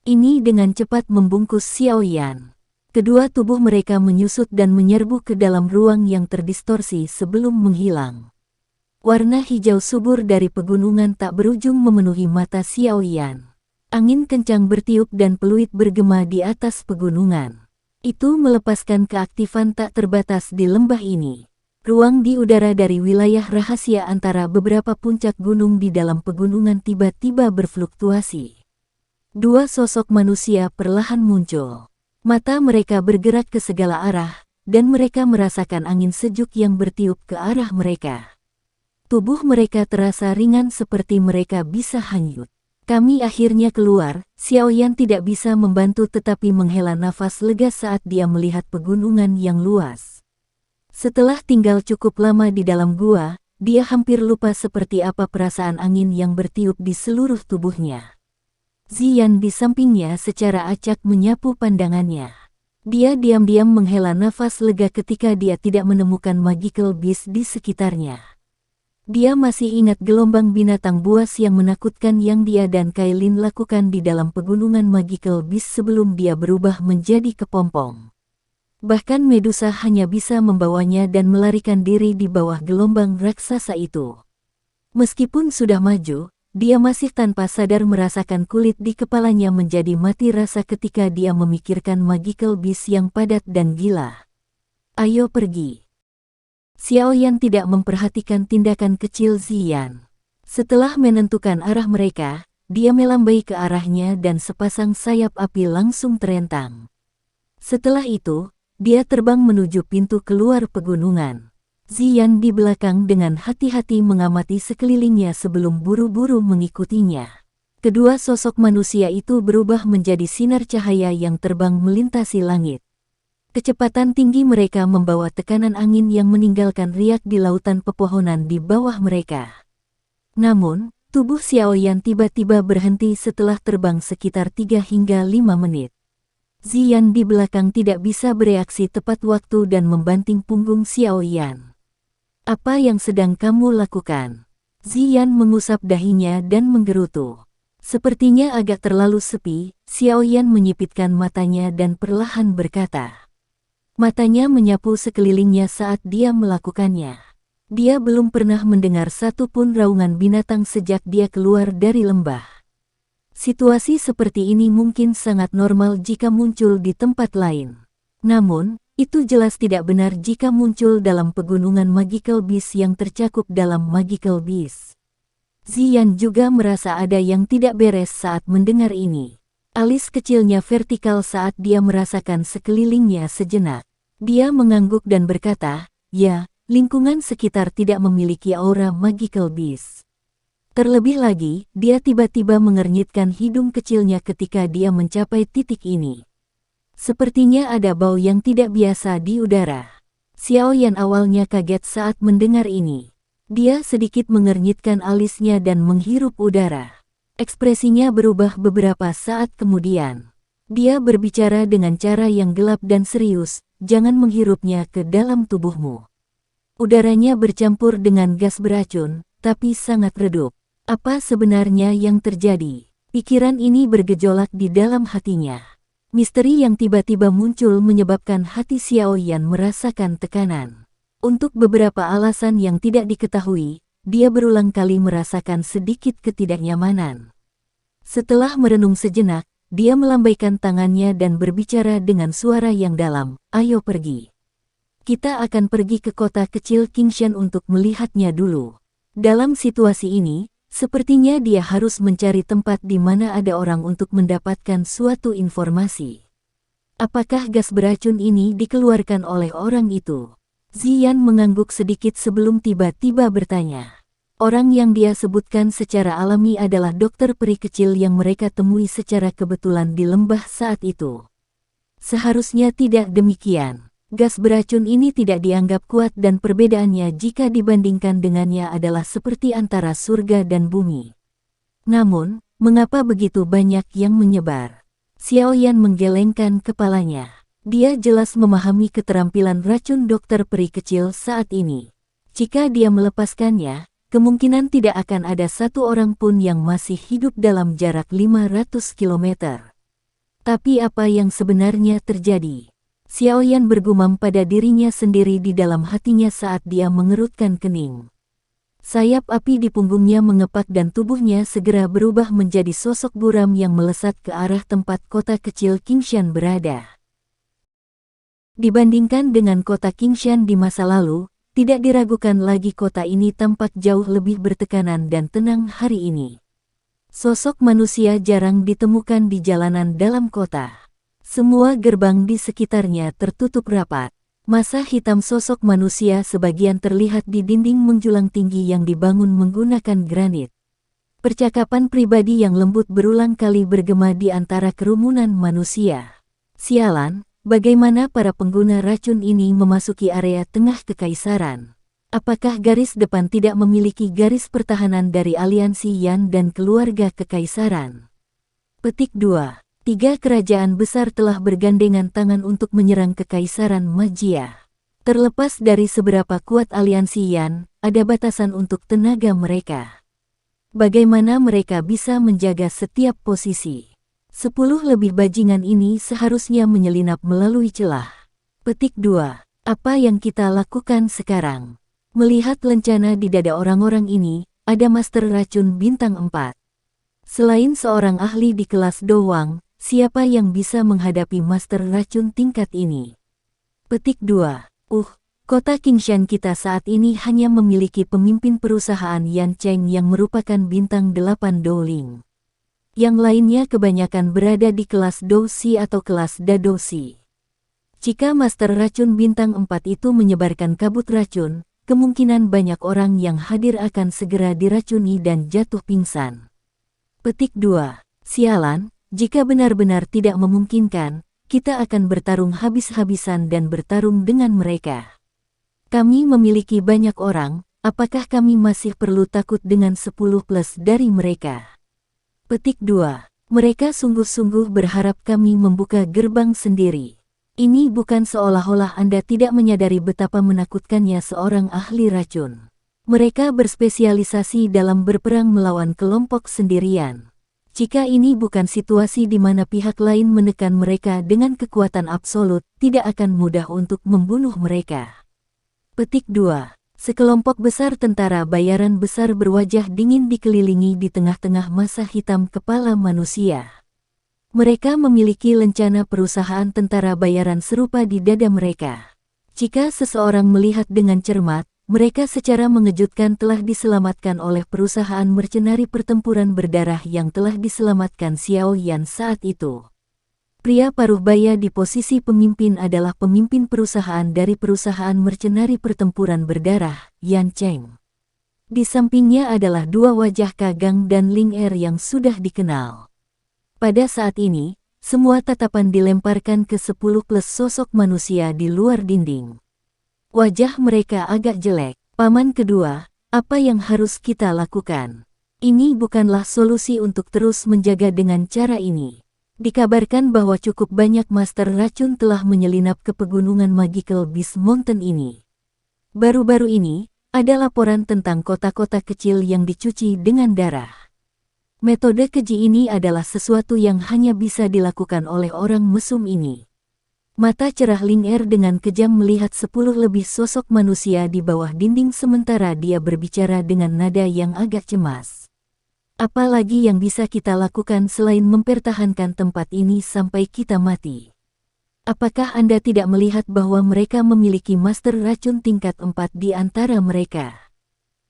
Speaker 1: Ini dengan cepat membungkus Xiao Yan. Kedua tubuh mereka menyusut dan menyerbu ke dalam ruang yang terdistorsi sebelum menghilang. Warna hijau subur dari pegunungan tak berujung memenuhi mata Xiao Yan. Angin kencang bertiup dan peluit bergema di atas pegunungan. Itu melepaskan keaktifan tak terbatas di lembah ini. Ruang di udara dari wilayah rahasia antara beberapa puncak gunung di dalam pegunungan tiba-tiba berfluktuasi. Dua sosok manusia perlahan muncul. Mata mereka bergerak ke segala arah, dan mereka merasakan angin sejuk yang bertiup ke arah mereka. Tubuh mereka terasa ringan seperti mereka bisa hanyut. Kami akhirnya keluar. Xiaoyan tidak bisa membantu tetapi menghela nafas lega saat dia melihat pegunungan yang luas. Setelah tinggal cukup lama di dalam gua, dia hampir lupa seperti apa perasaan angin yang bertiup di seluruh tubuhnya. Ziyan di sampingnya secara acak menyapu pandangannya. Dia diam-diam menghela nafas lega ketika dia tidak menemukan magical beast di sekitarnya. Dia masih ingat gelombang binatang buas yang menakutkan yang dia dan Kailin lakukan di dalam pegunungan magical beast sebelum dia berubah menjadi kepompong. Bahkan Medusa hanya bisa membawanya dan melarikan diri di bawah gelombang raksasa itu. Meskipun sudah maju, dia masih tanpa sadar merasakan kulit di kepalanya menjadi mati rasa ketika dia memikirkan magical beast yang padat dan gila. Ayo pergi. Xiaoyan tidak memperhatikan tindakan kecil Ziyan. Setelah menentukan arah mereka, dia melambai ke arahnya dan sepasang sayap api langsung terentang. Setelah itu, dia terbang menuju pintu keluar pegunungan. Ziyan di belakang dengan hati-hati mengamati sekelilingnya sebelum buru-buru mengikutinya. Kedua sosok manusia itu berubah menjadi sinar cahaya yang terbang melintasi langit. Kecepatan tinggi mereka membawa tekanan angin yang meninggalkan riak di lautan pepohonan di bawah mereka. Namun, tubuh Xiaoyan tiba-tiba berhenti setelah terbang sekitar 3 hingga 5 menit. Ziyan di belakang tidak bisa bereaksi tepat waktu dan membanting punggung Xiaoyan. Apa yang sedang kamu lakukan? Ziyan mengusap dahinya dan menggerutu. Sepertinya agak terlalu sepi. Xiaoyan menyipitkan matanya dan perlahan berkata. Matanya menyapu sekelilingnya saat dia melakukannya. Dia belum pernah mendengar satupun raungan binatang sejak dia keluar dari lembah. Situasi seperti ini mungkin sangat normal jika muncul di tempat lain. Namun, itu jelas tidak benar jika muncul dalam pegunungan Magical Beast yang tercakup dalam Magical Beast. Ziyan juga merasa ada yang tidak beres saat mendengar ini. Alis kecilnya vertikal saat dia merasakan sekelilingnya sejenak. Dia mengangguk dan berkata, ya, lingkungan sekitar tidak memiliki aura Magical Beast. Terlebih lagi, dia tiba-tiba mengernyitkan hidung kecilnya ketika dia mencapai titik ini. Sepertinya ada bau yang tidak biasa di udara. Xiaoyan awalnya kaget saat mendengar ini. Dia sedikit mengernyitkan alisnya dan menghirup udara. Ekspresinya berubah beberapa saat kemudian. Dia berbicara dengan cara yang gelap dan serius, jangan menghirupnya ke dalam tubuhmu. Udaranya bercampur dengan gas beracun, tapi sangat redup. Apa sebenarnya yang terjadi? Pikiran ini bergejolak di dalam hatinya. Misteri yang tiba-tiba muncul menyebabkan hati Xiaoyan merasakan tekanan. Untuk beberapa alasan yang tidak diketahui, dia berulang kali merasakan sedikit ketidaknyamanan. Setelah merenung sejenak, dia melambaikan tangannya dan berbicara dengan suara yang dalam, ayo pergi. Kita akan pergi ke kota kecil Qingshan untuk melihatnya dulu. Dalam situasi ini, sepertinya dia harus mencari tempat di mana ada orang untuk mendapatkan suatu informasi. Apakah gas beracun ini dikeluarkan oleh orang itu? Ziyan mengangguk sedikit sebelum tiba-tiba bertanya. Orang yang dia sebutkan secara alami adalah dokter peri kecil yang mereka temui secara kebetulan di lembah saat itu. Seharusnya tidak demikian. Gas beracun ini tidak dianggap kuat dan perbedaannya jika dibandingkan dengannya adalah seperti antara surga dan bumi. Namun, mengapa begitu banyak yang menyebar? Xiaoyan menggelengkan kepalanya. Dia jelas memahami keterampilan racun dokter peri kecil saat ini. Jika dia melepaskannya, kemungkinan tidak akan ada satu orang pun yang masih hidup dalam jarak 500 km. Tapi apa yang sebenarnya terjadi? Xiaoyan bergumam pada dirinya sendiri di dalam hatinya saat dia mengerutkan kening. Sayap api di punggungnya mengepak dan tubuhnya segera berubah menjadi sosok buram yang melesat ke arah tempat kota kecil Qingshan berada. Dibandingkan dengan kota Qingshan di masa lalu, tidak diragukan lagi kota ini tampak jauh lebih bertekanan dan tenang hari ini. Sosok manusia jarang ditemukan di jalanan dalam kota. Semua gerbang di sekitarnya tertutup rapat. Masa hitam sosok manusia sebagian terlihat di dinding menjulang tinggi yang dibangun menggunakan granit. Percakapan pribadi yang lembut berulang kali bergema di antara kerumunan manusia. Sialan, bagaimana para pengguna racun ini memasuki area tengah kekaisaran? Apakah garis depan tidak memiliki garis pertahanan dari aliansi Yan dan keluarga kekaisaran? Petik 2. 3 kerajaan besar telah bergandengan tangan untuk menyerang kekaisaran Magia. Terlepas dari seberapa kuat aliansi Yan, ada batasan untuk tenaga mereka. Bagaimana mereka bisa menjaga setiap posisi? 10 lebih bajingan ini seharusnya menyelinap melalui celah. Petik 2. Apa yang kita lakukan sekarang? Melihat lencana di dada orang-orang ini, ada Master Racun Bintang 4. Selain seorang ahli di kelas doang, siapa yang bisa menghadapi Master Racun tingkat ini? Petik 2. Kota Qingshan kita saat ini hanya memiliki pemimpin perusahaan Yan Cheng yang merupakan bintang 8 Dowling. Yang lainnya kebanyakan berada di kelas Dousi atau kelas Dadosi. Jika Master Racun Bintang 4 itu menyebarkan kabut racun, kemungkinan banyak orang yang hadir akan segera diracuni dan jatuh pingsan. Petik 2. Sialan, jika benar-benar tidak memungkinkan, kita akan bertarung habis-habisan dan bertarung dengan mereka. Kami memiliki banyak orang, apakah kami masih perlu takut dengan 10 plus dari mereka? Petik 2. Mereka sungguh-sungguh berharap kami membuka gerbang sendiri. Ini bukan seolah-olah Anda tidak menyadari betapa menakutkannya seorang ahli racun. Mereka berspesialisasi dalam berperang melawan kelompok sendirian. Jika ini bukan situasi di mana pihak lain menekan mereka dengan kekuatan absolut, tidak akan mudah untuk membunuh mereka. Petik 2. Sekelompok besar tentara bayaran besar berwajah dingin dikelilingi di tengah-tengah massa hitam kepala manusia. Mereka memiliki lencana perusahaan tentara bayaran serupa di dada mereka. Jika seseorang melihat dengan cermat, mereka secara mengejutkan telah diselamatkan oleh perusahaan mercenari pertempuran berdarah yang telah diselamatkan Xiao Yan saat itu. Pria paruh baya di posisi pemimpin adalah pemimpin perusahaan dari perusahaan mercenari pertempuran berdarah, Yan Cheng. Di sampingnya adalah 2 wajah Kagang dan Ling Er yang sudah dikenal. Pada saat ini, semua tatapan dilemparkan ke 10 plus sosok manusia di luar dinding. Wajah mereka agak jelek. Paman kedua, apa yang harus kita lakukan? Ini bukanlah solusi untuk terus menjaga dengan cara ini. Dikabarkan bahwa cukup banyak master racun telah menyelinap ke pegunungan Magical Beast Mountain ini. Baru-baru ini, ada laporan tentang kota-kota kecil yang dicuci dengan darah. Metode keji ini adalah sesuatu yang hanya bisa dilakukan oleh orang mesum ini. Mata cerah Ling Er dengan kejam melihat 10 lebih sosok manusia di bawah dinding sementara dia berbicara dengan nada yang agak cemas. Apa lagi yang bisa kita lakukan selain mempertahankan tempat ini sampai kita mati? Apakah Anda tidak melihat bahwa mereka memiliki master racun tingkat 4 di antara mereka?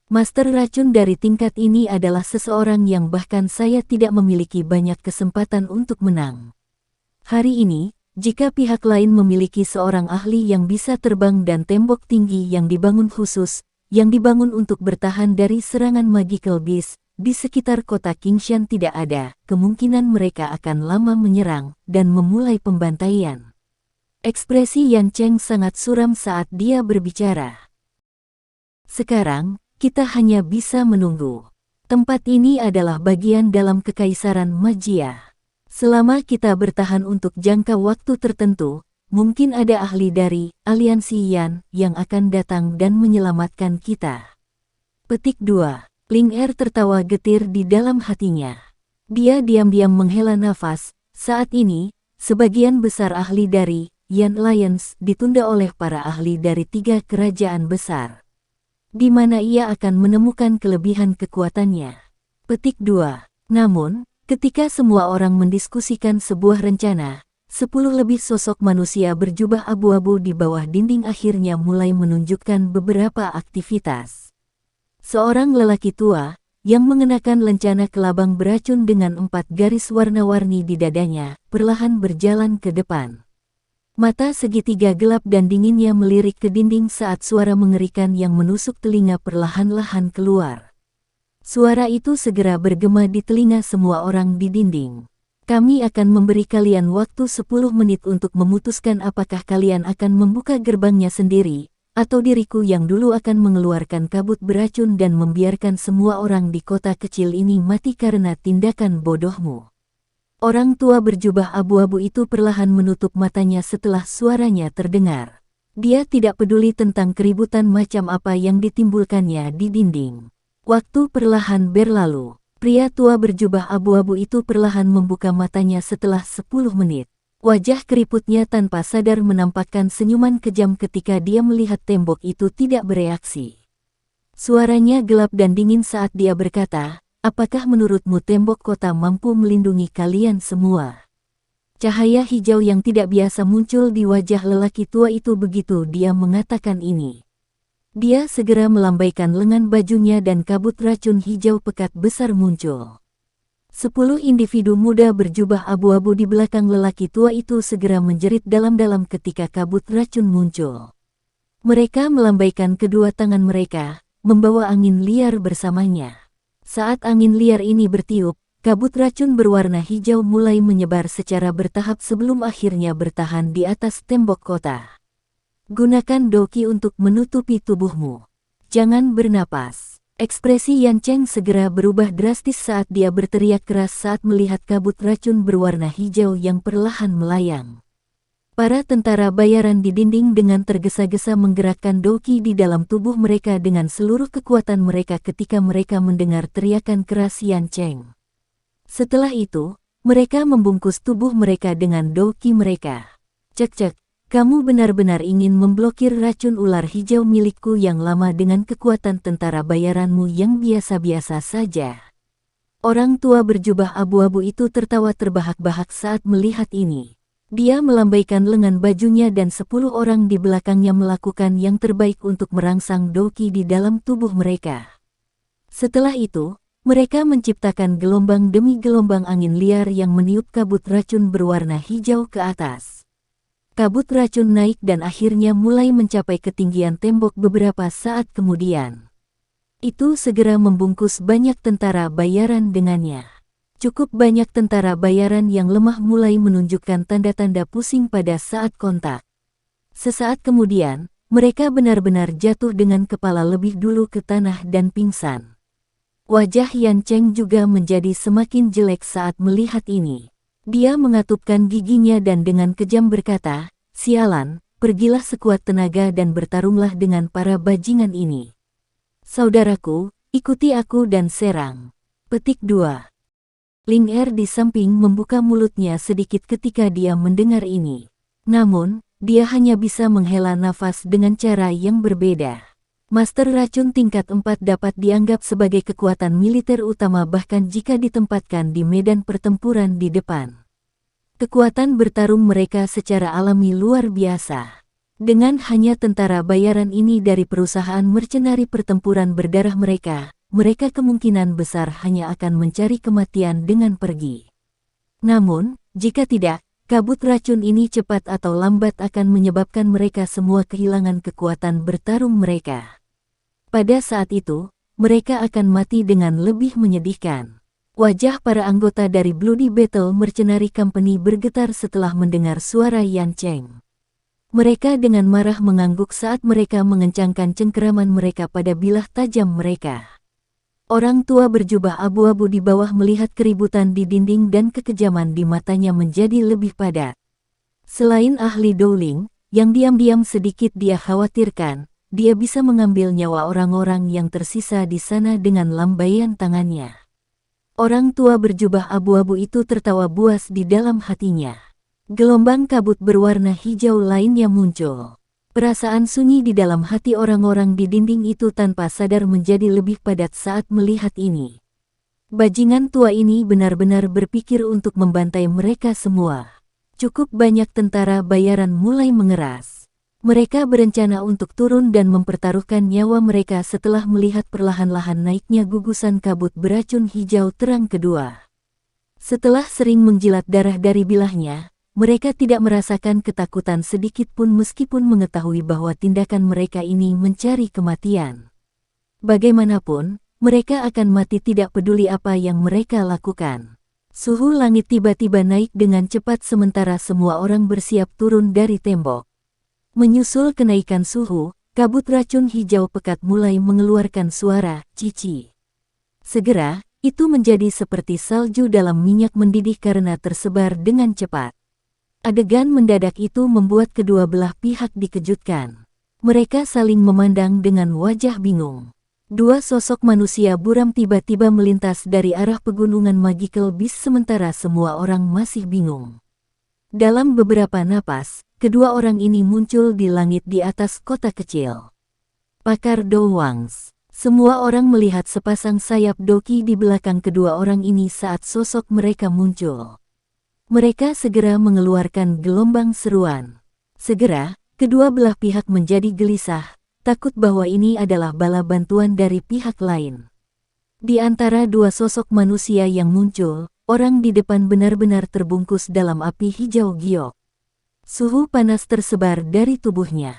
Speaker 1: Master racun dari tingkat ini adalah seseorang yang bahkan saya tidak memiliki banyak kesempatan untuk menang. Hari ini, jika pihak lain memiliki seorang ahli yang bisa terbang dan tembok tinggi yang dibangun khusus, yang dibangun untuk bertahan dari serangan Magical Beast, di sekitar kota Qingshan tidak ada, kemungkinan mereka akan lama menyerang dan memulai pembantaian. Ekspresi Yan Cheng sangat suram saat dia berbicara. Sekarang, kita hanya bisa menunggu. Tempat ini adalah bagian dalam kekaisaran Magia. Selama kita bertahan untuk jangka waktu tertentu, mungkin ada ahli dari aliansi Yan yang akan datang dan menyelamatkan kita. Petik 2. Ling Er tertawa getir di dalam hatinya. Dia diam-diam menghela nafas. Saat ini, sebagian besar ahli dari Yan Alliance ditunda oleh para ahli dari 3 kerajaan besar. di mana ia akan menemukan kelebihan kekuatannya. Petik 2. Namun, ketika semua orang mendiskusikan sebuah rencana, 10 lebih sosok manusia berjubah abu-abu di bawah dinding akhirnya mulai menunjukkan beberapa aktivitas. Seorang lelaki tua, yang mengenakan lencana kelabang beracun dengan 4 garis warna-warni di dadanya, perlahan berjalan ke depan. Mata segitiga gelap dan dinginnya melirik ke dinding saat suara mengerikan yang menusuk telinga perlahan-lahan keluar. Suara itu segera bergema di telinga semua orang di dinding. Kami akan memberi kalian waktu 10 menit untuk memutuskan apakah kalian akan membuka gerbangnya sendiri, atau diriku yang dulu akan mengeluarkan kabut beracun dan membiarkan semua orang di kota kecil ini mati karena tindakan bodohmu. Orang tua berjubah abu-abu itu perlahan menutup matanya setelah suaranya terdengar. Dia tidak peduli tentang keributan macam apa yang ditimbulkannya di dinding. Waktu perlahan berlalu. Pria tua berjubah abu-abu itu perlahan membuka matanya setelah 10 menit. Wajah keriputnya tanpa sadar menampakkan senyuman kejam ketika dia melihat tembok itu tidak bereaksi. Suaranya gelap dan dingin saat dia berkata, "Apakah menurutmu tembok kota mampu melindungi kalian semua?" Cahaya hijau yang tidak biasa muncul di wajah lelaki tua itu begitu dia mengatakan ini. Dia segera melambaikan lengan bajunya dan kabut racun hijau pekat besar muncul. 10 individu muda berjubah abu-abu di belakang lelaki tua itu segera menjerit dalam-dalam ketika kabut racun muncul. Mereka melambaikan kedua tangan mereka, membawa angin liar bersamanya. Saat angin liar ini bertiup, kabut racun berwarna hijau mulai menyebar secara bertahap sebelum akhirnya bertahan di atas tembok kota. Gunakan doki untuk menutupi tubuhmu. Jangan bernapas. Ekspresi Yan Cheng segera berubah drastis saat dia berteriak keras saat melihat kabut racun berwarna hijau yang perlahan melayang. Para tentara bayaran di dinding dengan tergesa-gesa menggerakkan doki di dalam tubuh mereka dengan seluruh kekuatan mereka ketika mereka mendengar teriakan keras Yan Cheng. Setelah itu, mereka membungkus tubuh mereka dengan doki mereka. "Cek-cek, kamu benar-benar ingin memblokir racun ular hijau milikku yang lama dengan kekuatan tentara bayaranmu yang biasa-biasa saja." Orang tua berjubah abu-abu itu tertawa terbahak-bahak saat melihat ini. Dia melambaikan lengan bajunya dan 10 orang di belakangnya melakukan yang terbaik untuk merangsang doki di dalam tubuh mereka. Setelah itu, mereka menciptakan gelombang demi gelombang angin liar yang meniup kabut racun berwarna hijau ke atas. Kabut racun naik dan akhirnya mulai mencapai ketinggian tembok beberapa saat kemudian. Itu segera membungkus banyak tentara bayaran dengannya. Cukup banyak tentara bayaran yang lemah mulai menunjukkan tanda-tanda pusing pada saat kontak. Sesaat kemudian, mereka benar-benar jatuh dengan kepala lebih dulu ke tanah dan pingsan. Wajah Yan Cheng juga menjadi semakin jelek saat melihat ini. Dia mengatupkan giginya dan dengan kejam berkata, "Sialan, pergilah sekuat tenaga dan bertarunglah dengan para bajingan ini. Saudaraku, ikuti aku dan serang." Petik 2. Ling Er di samping membuka mulutnya sedikit ketika dia mendengar ini. Namun, dia hanya bisa menghela nafas dengan cara yang berbeda. Master racun tingkat 4 dapat dianggap sebagai kekuatan militer utama bahkan jika ditempatkan di medan pertempuran di depan. Kekuatan bertarung mereka secara alami luar biasa. Dengan hanya tentara bayaran ini dari perusahaan mercenari pertempuran berdarah mereka kemungkinan besar hanya akan mencari kematian dengan pergi. Namun, jika tidak, kabut racun ini cepat atau lambat akan menyebabkan mereka semua kehilangan kekuatan bertarung mereka. Pada saat itu, mereka akan mati dengan lebih menyedihkan. Wajah para anggota dari Bloody Battle Mercenary Company bergetar setelah mendengar suara Yan Cheng. Mereka dengan marah mengangguk saat mereka mengencangkan cengkeraman mereka pada bilah tajam mereka. Orang tua berjubah abu-abu di bawah melihat keributan di dinding dan kekejaman di matanya menjadi lebih padat. Selain ahli Dowling, yang diam-diam sedikit dia khawatirkan, dia bisa mengambil nyawa orang-orang yang tersisa di sana dengan lambaian tangannya. Orang tua berjubah abu-abu itu tertawa buas di dalam hatinya. Gelombang kabut berwarna hijau lainnya muncul. Perasaan sunyi di dalam hati orang-orang di dinding itu tanpa sadar menjadi lebih padat saat melihat ini. Bajingan tua ini benar-benar berpikir untuk membantai mereka semua. Cukup banyak tentara bayaran mulai mengeras. Mereka berencana untuk turun dan mempertaruhkan nyawa mereka setelah melihat perlahan-lahan naiknya gugusan kabut beracun hijau terang kedua. Setelah sering menjilat darah dari bilahnya, mereka tidak merasakan ketakutan sedikit pun meskipun mengetahui bahwa tindakan mereka ini mencari kematian. Bagaimanapun, mereka akan mati tidak peduli apa yang mereka lakukan. Suhu langit tiba-tiba naik dengan cepat sementara semua orang bersiap turun dari tembok. Menyusul kenaikan suhu, kabut racun hijau pekat mulai mengeluarkan suara cici. Segera, itu menjadi seperti salju dalam minyak mendidih karena tersebar dengan cepat. Adegan mendadak itu membuat kedua belah pihak dikejutkan. Mereka saling memandang dengan wajah bingung. Dua sosok manusia buram tiba-tiba melintas dari arah pegunungan Magical Beast sementara semua orang masih bingung. Dalam beberapa napas, kedua orang ini muncul di langit di atas kota kecil. Pakar Dowangs. Semua orang melihat sepasang sayap doki di belakang kedua orang ini saat sosok mereka muncul. Mereka segera mengeluarkan gelombang seruan. Segera, kedua belah pihak menjadi gelisah, takut bahwa ini adalah bala bantuan dari pihak lain. Di antara dua sosok manusia yang muncul, orang di depan benar-benar terbungkus dalam api hijau giok. Suhu panas tersebar dari tubuhnya.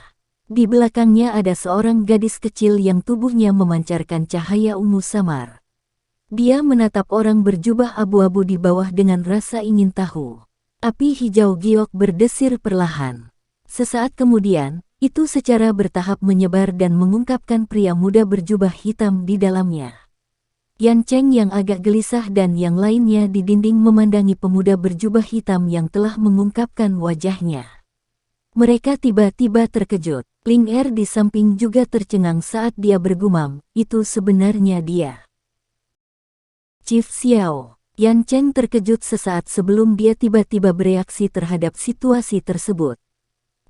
Speaker 1: Di belakangnya ada seorang gadis kecil yang tubuhnya memancarkan cahaya ungu samar. Dia menatap orang berjubah abu-abu di bawah dengan rasa ingin tahu. Api hijau giok berdesir perlahan. Sesaat kemudian, itu secara bertahap menyebar dan mengungkapkan pria muda berjubah hitam di dalamnya. Yan Cheng yang agak gelisah dan yang lainnya di dinding memandangi pemuda berjubah hitam yang telah mengungkapkan wajahnya. Mereka tiba-tiba terkejut. Ling Er di samping juga tercengang saat dia bergumam, itu sebenarnya dia. Chief Xiao. Yan Cheng terkejut sesaat sebelum dia tiba-tiba bereaksi terhadap situasi tersebut.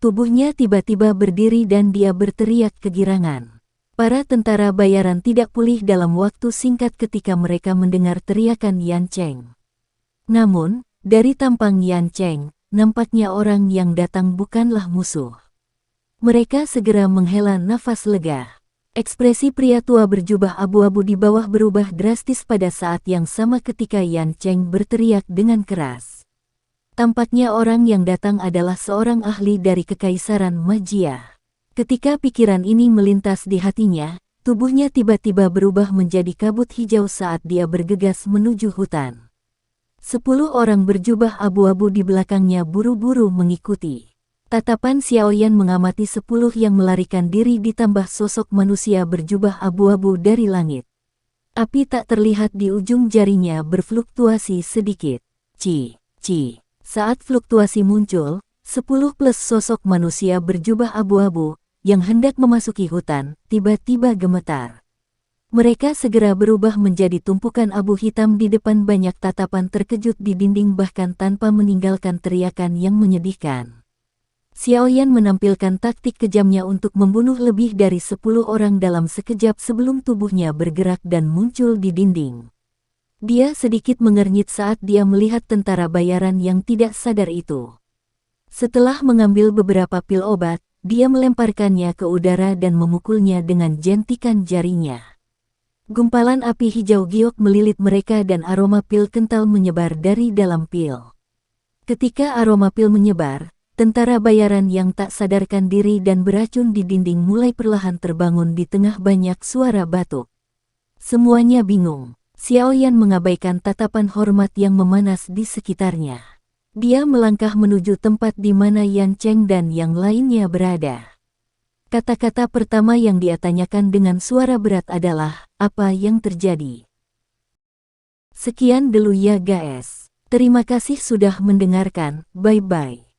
Speaker 1: Tubuhnya tiba-tiba berdiri dan dia berteriak kegirangan. Para tentara bayaran tidak pulih dalam waktu singkat ketika mereka mendengar teriakan Yan Cheng. Namun, dari tampang Yan Cheng, nampaknya orang yang datang bukanlah musuh. Mereka segera menghela nafas lega. Ekspresi pria tua berjubah abu-abu di bawah berubah drastis pada saat yang sama ketika Yan Cheng berteriak dengan keras. Tampaknya orang yang datang adalah seorang ahli dari Kekaisaran Magia. Ketika pikiran ini melintas di hatinya, tubuhnya tiba-tiba berubah menjadi kabut hijau saat dia bergegas menuju hutan. 10 orang berjubah abu-abu di belakangnya buru-buru mengikuti. Tatapan Xiaoyan mengamati 10 yang melarikan diri ditambah sosok manusia berjubah abu-abu dari langit. Api tak terlihat di ujung jarinya berfluktuasi sedikit. Ci. Saat fluktuasi muncul, 10 plus sosok manusia berjubah abu-abu, yang hendak memasuki hutan, tiba-tiba gemetar. Mereka segera berubah menjadi tumpukan abu hitam di depan banyak tatapan terkejut di dinding bahkan tanpa meninggalkan teriakan yang menyedihkan. Xiaoyan menampilkan taktik kejamnya untuk membunuh lebih dari 10 orang dalam sekejap sebelum tubuhnya bergerak dan muncul di dinding. Dia sedikit mengernyit saat dia melihat tentara bayaran yang tidak sadar itu. Setelah mengambil beberapa pil obat, dia melemparkannya ke udara dan memukulnya dengan jentikan jarinya. Gumpalan api hijau giok melilit mereka dan aroma pil kental menyebar dari dalam pil. Ketika aroma pil menyebar, tentara bayaran yang tak sadarkan diri dan beracun di dinding mulai perlahan terbangun di tengah banyak suara batuk. Semuanya bingung. Xiaoyan mengabaikan tatapan hormat yang memanas di sekitarnya. Dia melangkah menuju tempat di mana Yan Cheng dan yang lainnya berada. Kata-kata pertama yang dia tanyakan dengan suara berat adalah, apa yang terjadi? Sekian dulu ya guys. Terima kasih sudah mendengarkan, bye-bye.